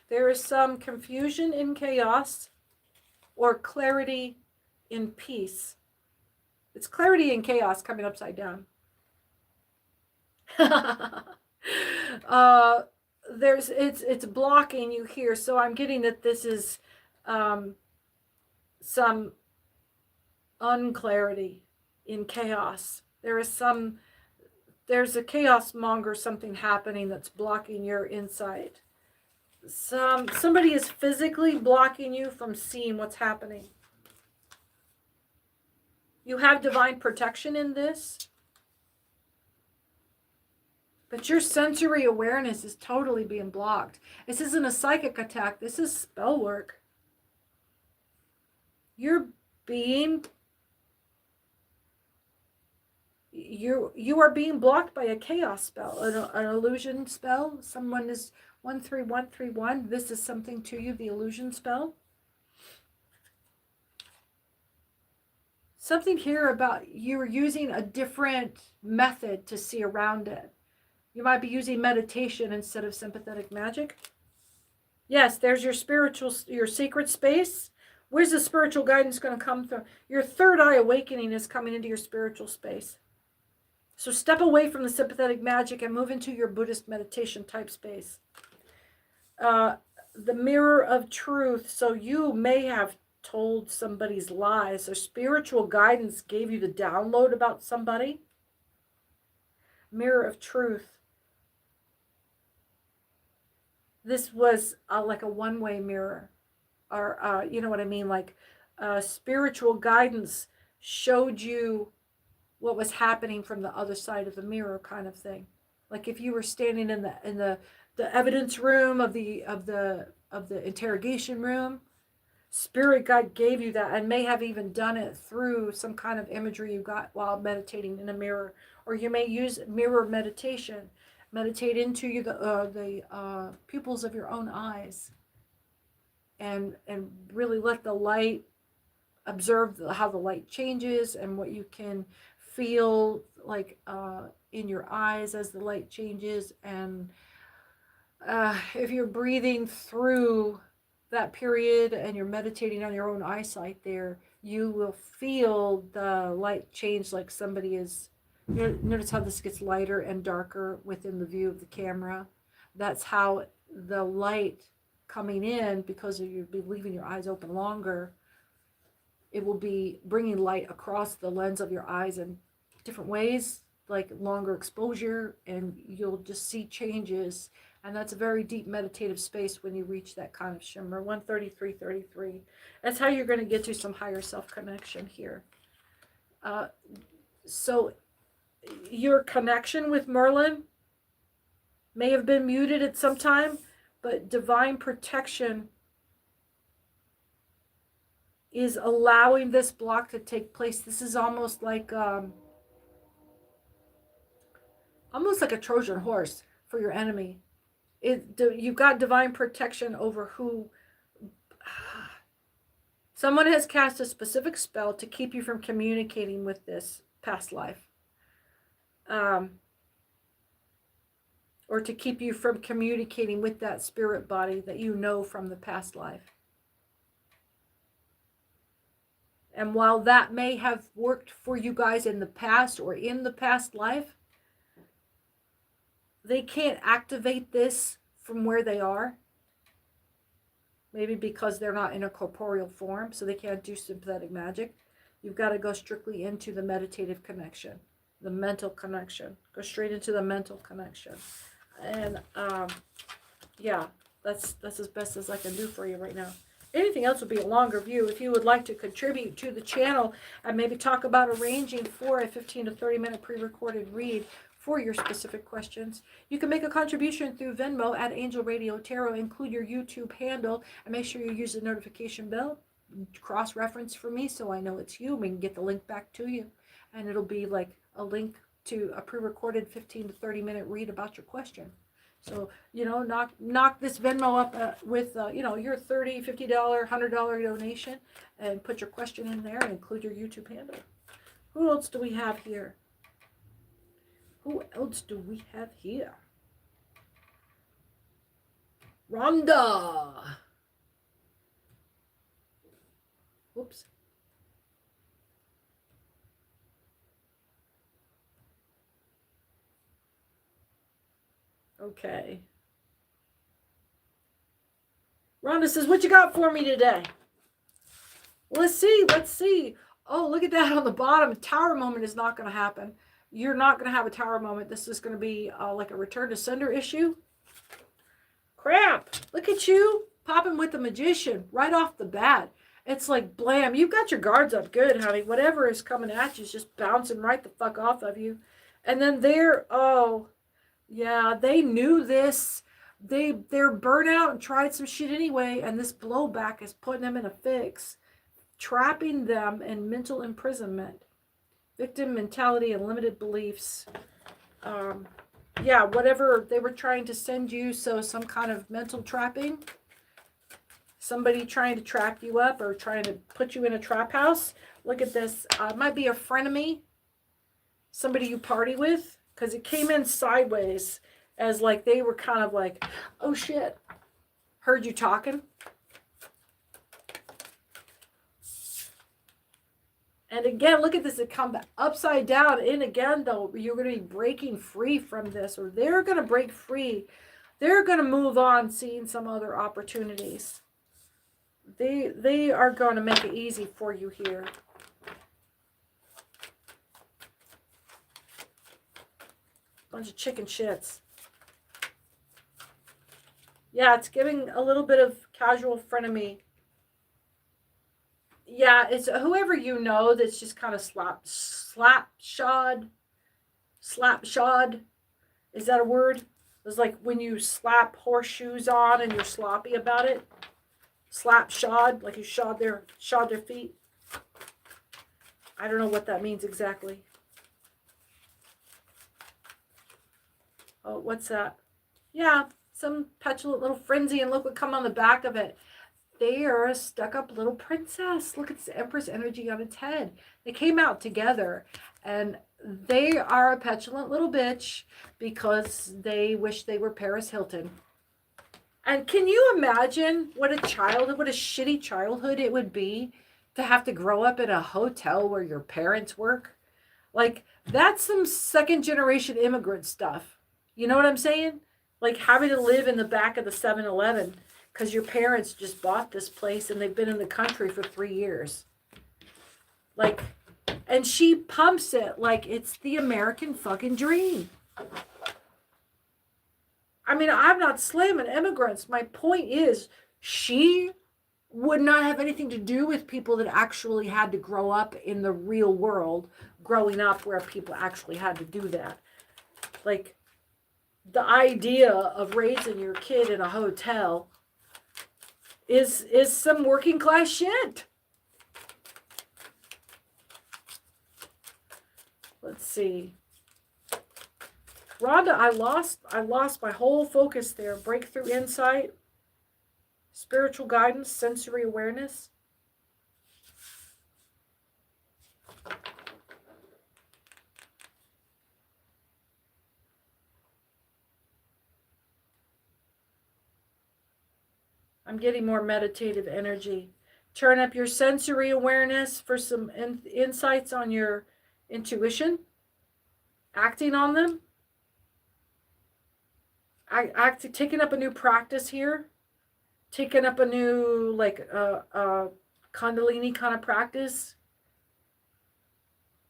There is some confusion in chaos or clarity in peace. It's clarity in chaos coming upside down. It's blocking you here. So I'm getting that this is some unclarity in chaos. There's a chaos monger, something happening that's blocking your insight. Somebody is physically blocking you from seeing what's happening. You have divine protection in this, but your sensory awareness is totally being blocked. This isn't a psychic attack. This is spell work. You are being blocked by a chaos spell, an illusion spell. Someone is 13131. This is something to you, the illusion spell. Something here about you're using a different method to see around it. You might be using meditation instead of sympathetic magic. Yes, there's your secret space. Where's the spiritual guidance going to come from? Your third eye awakening is coming into your spiritual space. So step away from the sympathetic magic and move into your Buddhist meditation type space. The mirror of truth. So you may have told somebody's lies, or spiritual guidance gave you the download about somebody. Mirror of truth. This was like a one-way mirror, or you know what I mean, like spiritual guidance showed you what was happening from the other side of the mirror, kind of thing. Like if you were standing in the evidence room of the interrogation room, spirit guide gave you that, and may have even done it through some kind of imagery you got while meditating in a mirror. Or you may use mirror meditation. Meditate into the pupils of your own eyes, and really let the light, observe how the light changes and what you can feel like in your eyes as the light changes. And if you're breathing through that period and you're meditating on your own eyesight there, you will feel the light change, like somebody is. Notice how this gets lighter and darker within the view of the camera. That's how the light coming in, because you'll be leaving your eyes open longer, it will be bringing light across the lens of your eyes in different ways, like longer exposure, and you'll just see changes. And that's a very deep meditative space when you reach that kind of shimmer. 133.33. That's how you're going to get to some higher self connection here. So your connection with Merlin may have been muted at some time, but divine protection is allowing this block to take place. This is almost like a Trojan horse for your enemy. You've got divine protection over who. Someone has cast a specific spell to keep you from communicating with this past life. Or to keep you from communicating with that spirit body that you know from the past life. And while that may have worked for you guys in the past or in the past life, they can't activate this from where they are. Maybe because they're not in a corporeal form, so they can't do sympathetic magic. You've got to go strictly into the meditative connection. The mental connection. Go straight into the mental connection. And yeah, That's as best as I can do for you right now. Anything else would be a longer view. If you would like to contribute to the channel and maybe talk about arranging for a 15 to 30 minute pre-recorded read for your specific questions, you can make a contribution through Venmo at Angel Radio Tarot. Include your YouTube handle and make sure you use the notification bell. Cross-reference for me so I know it's you. We can get the link back to you. And it'll be like a link to a pre-recorded 15 to 30 minute read about your question. So, you know, knock this Venmo up with, you know, your $30, $50, $100 donation and put your question in there and include your YouTube handle. Who else do we have here? Who else do we have here? Rhonda. Whoops. Okay. Rhonda says, what you got for me today? Let's see. Let's see. Oh, look at that on the bottom. Tower moment is not going to happen. You're not going to have a tower moment. This is going to be like a return to sender issue. Crap. Look at you popping with the magician right off the bat. It's like, blam. You've got your guards up good, honey. Whatever is coming at you is just bouncing right the fuck off of you. And then oh, yeah, they knew this. They're burnt out and tried some shit anyway, and this blowback is putting them in a fix, trapping them in mental imprisonment, victim mentality, and limited beliefs. Yeah, whatever they were trying to send you, so some kind of mental trapping, somebody trying to trap you up or trying to put you in a trap house. Look at this. It might be a frenemy, somebody you party with, because it came in sideways as like they were kind of like, oh shit, heard you talking. And again, look at this, it come back upside down in again, though. You're going to be breaking free from this, or they're going to break free. They're going to move on, seeing some other opportunities. They are going to make it easy for you here. Bunch of chicken shits. Yeah, it's giving a little bit of casual frenemy. Yeah, it's whoever you know that's just kind of slapshod. Is that a word? It's like when you slap horseshoes on and you're sloppy about it. Slapshod, like you shod their feet. I don't know what that means exactly. Oh, what's that? Yeah, some petulant little frenzy, and look what come on the back of it. They are a stuck-up little princess. Look at the Empress energy on its head. They came out together, and they are a petulant little bitch because they wish they were Paris Hilton. And can you imagine what a shitty childhood it would be to have to grow up in a hotel where your parents work? Like, that's some second-generation immigrant stuff. You know what I'm saying? Like having to live in the back of the 7-Eleven because your parents just bought this place and they've been in the country for 3 years. Like, and she pumps it like it's the American fucking dream. I mean, I'm not slamming immigrants. My point is, she would not have anything to do with people that actually had to grow up in the real world, growing up where people actually had to do that. Like, the idea of raising your kid in a hotel is some working class shit. Let's see. Rhonda, I lost my whole focus there. Breakthrough insight, spiritual guidance, sensory awareness. I'm getting more meditative energy. Turn up your sensory awareness for some insights on your intuition. Acting on them. Taking up a new practice here. Taking up a new, like, Kundalini kind of practice.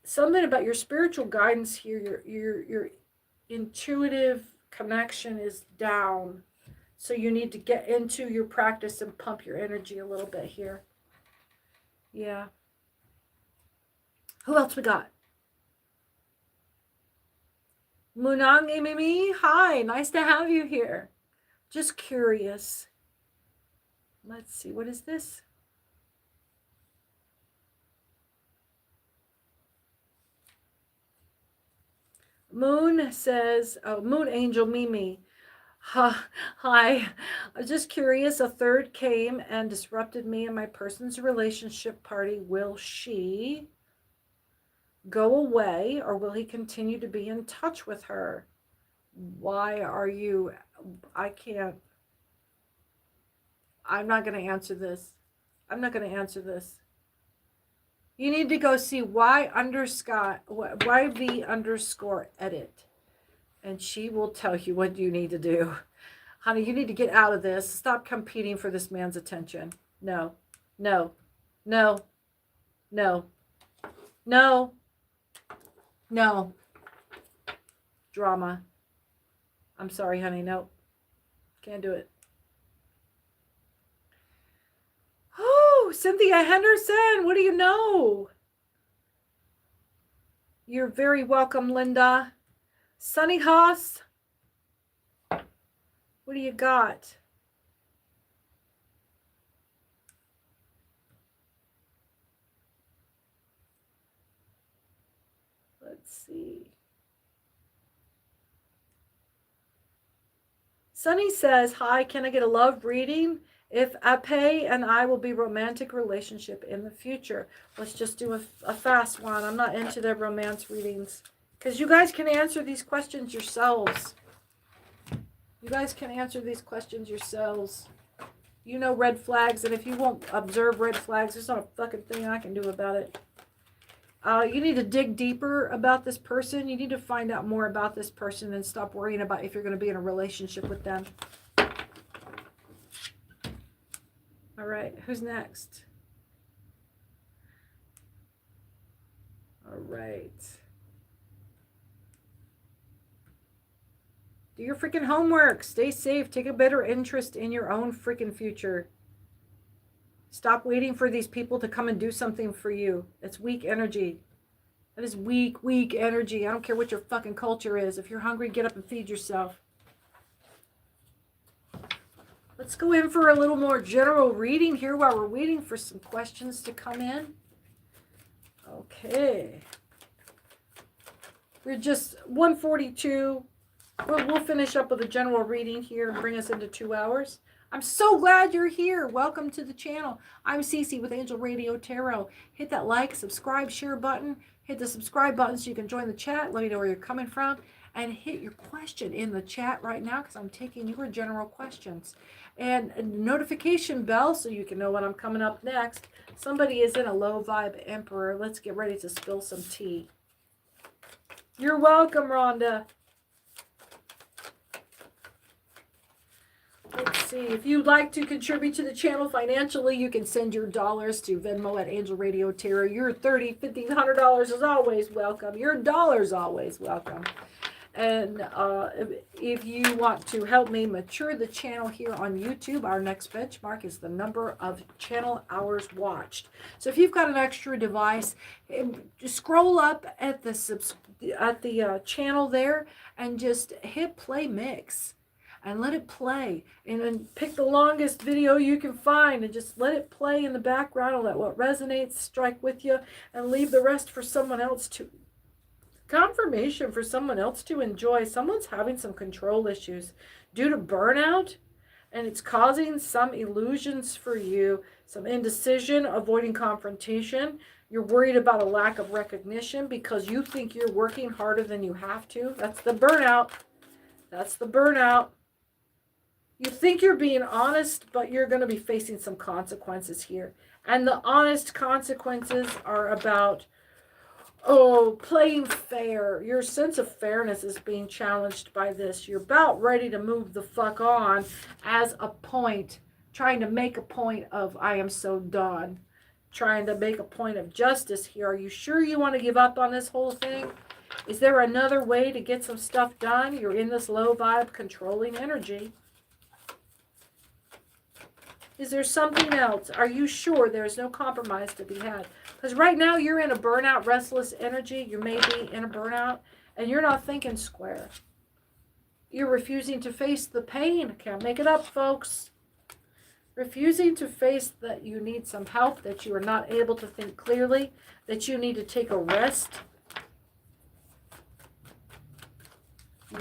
Something about your spiritual guidance here. Your intuitive connection is down. So you need to get into your practice and pump your energy a little bit here. Yeah. Who else we got? Munang Imimi, hi, nice to have you here. Just curious. Let's see, what is this? Moon says, oh, Moon Angel Mimi. Hi, I was just curious. A third came and disrupted me and my person's relationship party. Will she go away or will he continue to be in touch with her? Why are you, I can't, I'm not going to answer this. I'm not going to answer this. You need to go see YV_edit. And she will tell you what you need to do. Honey, you need to get out of this. Stop competing for this man's attention. No, no, no, no, no, no. Drama. I'm sorry, honey. No. Can't do it. Oh, Cynthia Henderson. What do you know? You're very welcome, Linda. Sunny Haas. What do you got? Let's see. Sunny says, hi, can I get a love reading? If Ape and I will be romantic relationship in the future. Let's just do a fast one. I'm not into their romance readings. Because you guys can answer these questions yourselves. You guys can answer these questions yourselves. You know red flags, and if you won't observe red flags, there's not a fucking thing I can do about it. You need to dig deeper about this person. You need to find out more about this person and stop worrying about if you're going to be in a relationship with them. All right, who's next? All right. Do your freaking homework. Stay safe. Take a better interest in your own freaking future. Stop waiting for these people to come and do something for you. It's weak energy. That is weak, weak energy. I don't care what your fucking culture is. If you're hungry, get up and feed yourself. Let's go in for a little more general reading here while we're waiting for some questions to come in. Okay. We're just 1:42. We'll finish up with a general reading here and bring us into 2 hours. I'm so glad you're here. Welcome to the channel. I'm Cece with Angel Radio Tarot. Hit that like, subscribe, share button. Hit the subscribe button so you can join the chat. Let me know where you're coming from. And hit your question in the chat right now because I'm taking your general questions. And a notification bell so you can know when I'm coming up next. Somebody is in a low vibe emperor. Let's get ready to spill some tea. You're welcome, Rhonda. Let's see. If you'd like to contribute to the channel financially, you can send your dollars to Venmo at Angel Radio Tarot. Your $30, $50, $100 is always welcome. Your dollar's always welcome. And if you want to help me mature the channel here on YouTube, our next benchmark is the number of channel hours watched. So if you've got an extra device, just scroll up at the channel there and just hit play mix. And let it play. And then pick the longest video you can find and just let it play in the background and let what resonates strike with you and leave the rest for someone else to confirmation for someone else to enjoy. Someone's having some control issues due to burnout and it's causing some illusions for you, some indecision, avoiding confrontation. You're worried about a lack of recognition because you think you're working harder than you have to. That's the burnout. That's the burnout. You think you're being honest, but you're going to be facing some consequences here. And the honest consequences are about, playing fair. Your sense of fairness is being challenged by this. You're about ready to move the fuck on as a point, trying to make a point of, I am so done. Trying to make a point of justice here. Are you sure you want to give up on this whole thing? Is there another way to get some stuff done? You're in this low vibe controlling energy. Is there something else? Are you sure there's no compromise to be had? Because right now you're in a burnout, restless energy. You may be in a burnout, and you're not thinking square. You're refusing to face the pain. Can't make it up, folks. Refusing to face that you need some help, that you are not able to think clearly, that you need to take a rest.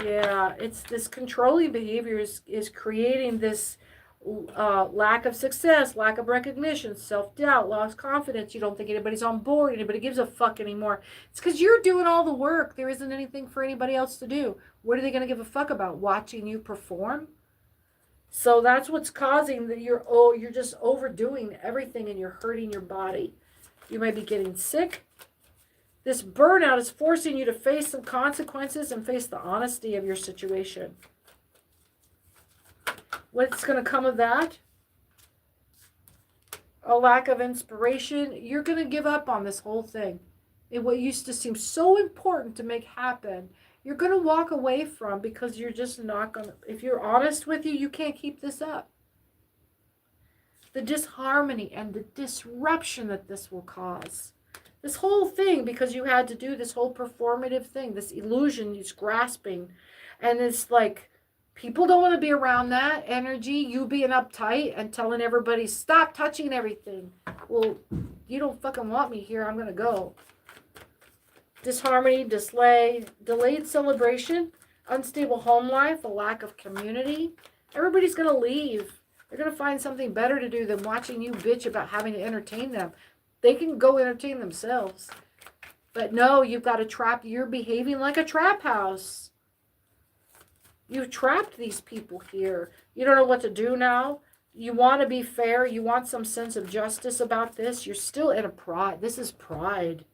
Yeah, it's this controlling behavior is creating this lack of success, lack of recognition, self-doubt, lost confidence. You don't think anybody's on board, anybody gives a fuck anymore. It's because you're doing all the work. There isn't anything for anybody else to do. What are they going to give a fuck about? Watching you perform? So that's what's causing that you're just overdoing everything and you're hurting your body. You may be getting sick. This burnout is forcing you to face some consequences and face the honesty of your situation. What's going to come of that? A lack of inspiration. You're going to give up on this whole thing. And what used to seem so important to make happen, you're going to walk away from because you're just not going to. If you're honest with you, you can't keep this up. The disharmony and the disruption that this will cause. This whole thing, because you had to do this whole performative thing, this illusion, this grasping, and it's like, people don't want to be around that energy, you being uptight and telling everybody, stop touching everything. Well, you don't fucking want me here, I'm going to go. Disharmony, delayed celebration, unstable home life, a lack of community. Everybody's going to leave. They're going to find something better to do than watching you bitch about having to entertain them. They can go entertain themselves. But no, you've got a trap. You're behaving like a trap house. You've trapped these people here. You don't know what to do now. You want to be fair. You want some sense of justice about this. You're still in a pride. This is pride.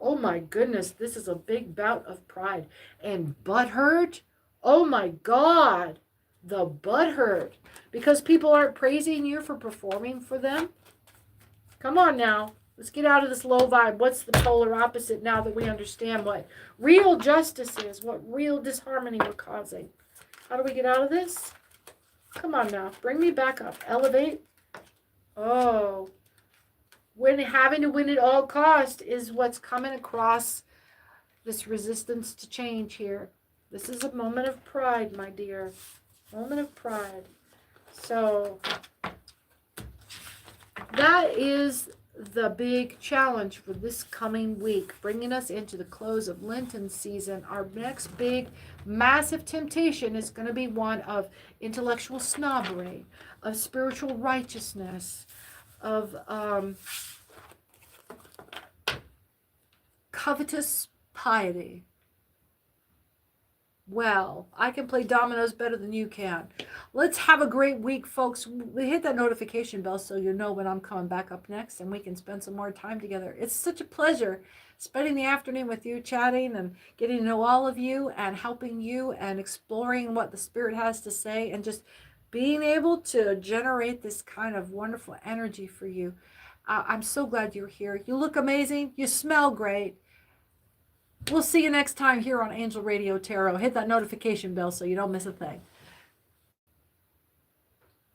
Oh my goodness, this is a big bout of pride. And butthurt? Oh my God. The butthurt. Because people aren't praising you for performing for them. Come on now. Let's get out of this low vibe. What's the polar opposite now that we understand what real justice is, what real disharmony we're causing? How do we get out of this? Come on now. Bring me back up. Elevate. Oh. When having to win at all cost is what's coming across this resistance to change here. This is a moment of pride, my dear. Moment of pride. So that is the big challenge for this coming week, bringing us into the close of Lenten season. Our next big, massive temptation is going to be one of intellectual snobbery, of spiritual righteousness, of covetous piety. Well, I can play dominoes better than you can. Let's have a great week, folks. Hit that notification bell so you know when I'm coming back up next and we can spend some more time together. It's such a pleasure spending the afternoon with you, chatting and getting to know all of you and helping you and exploring what the Spirit has to say and just being able to generate this kind of wonderful energy for you. I'm so glad you're here. You look amazing. You smell great. We'll see you next time here on Angel Radio Tarot. Hit that notification bell so you don't miss a thing.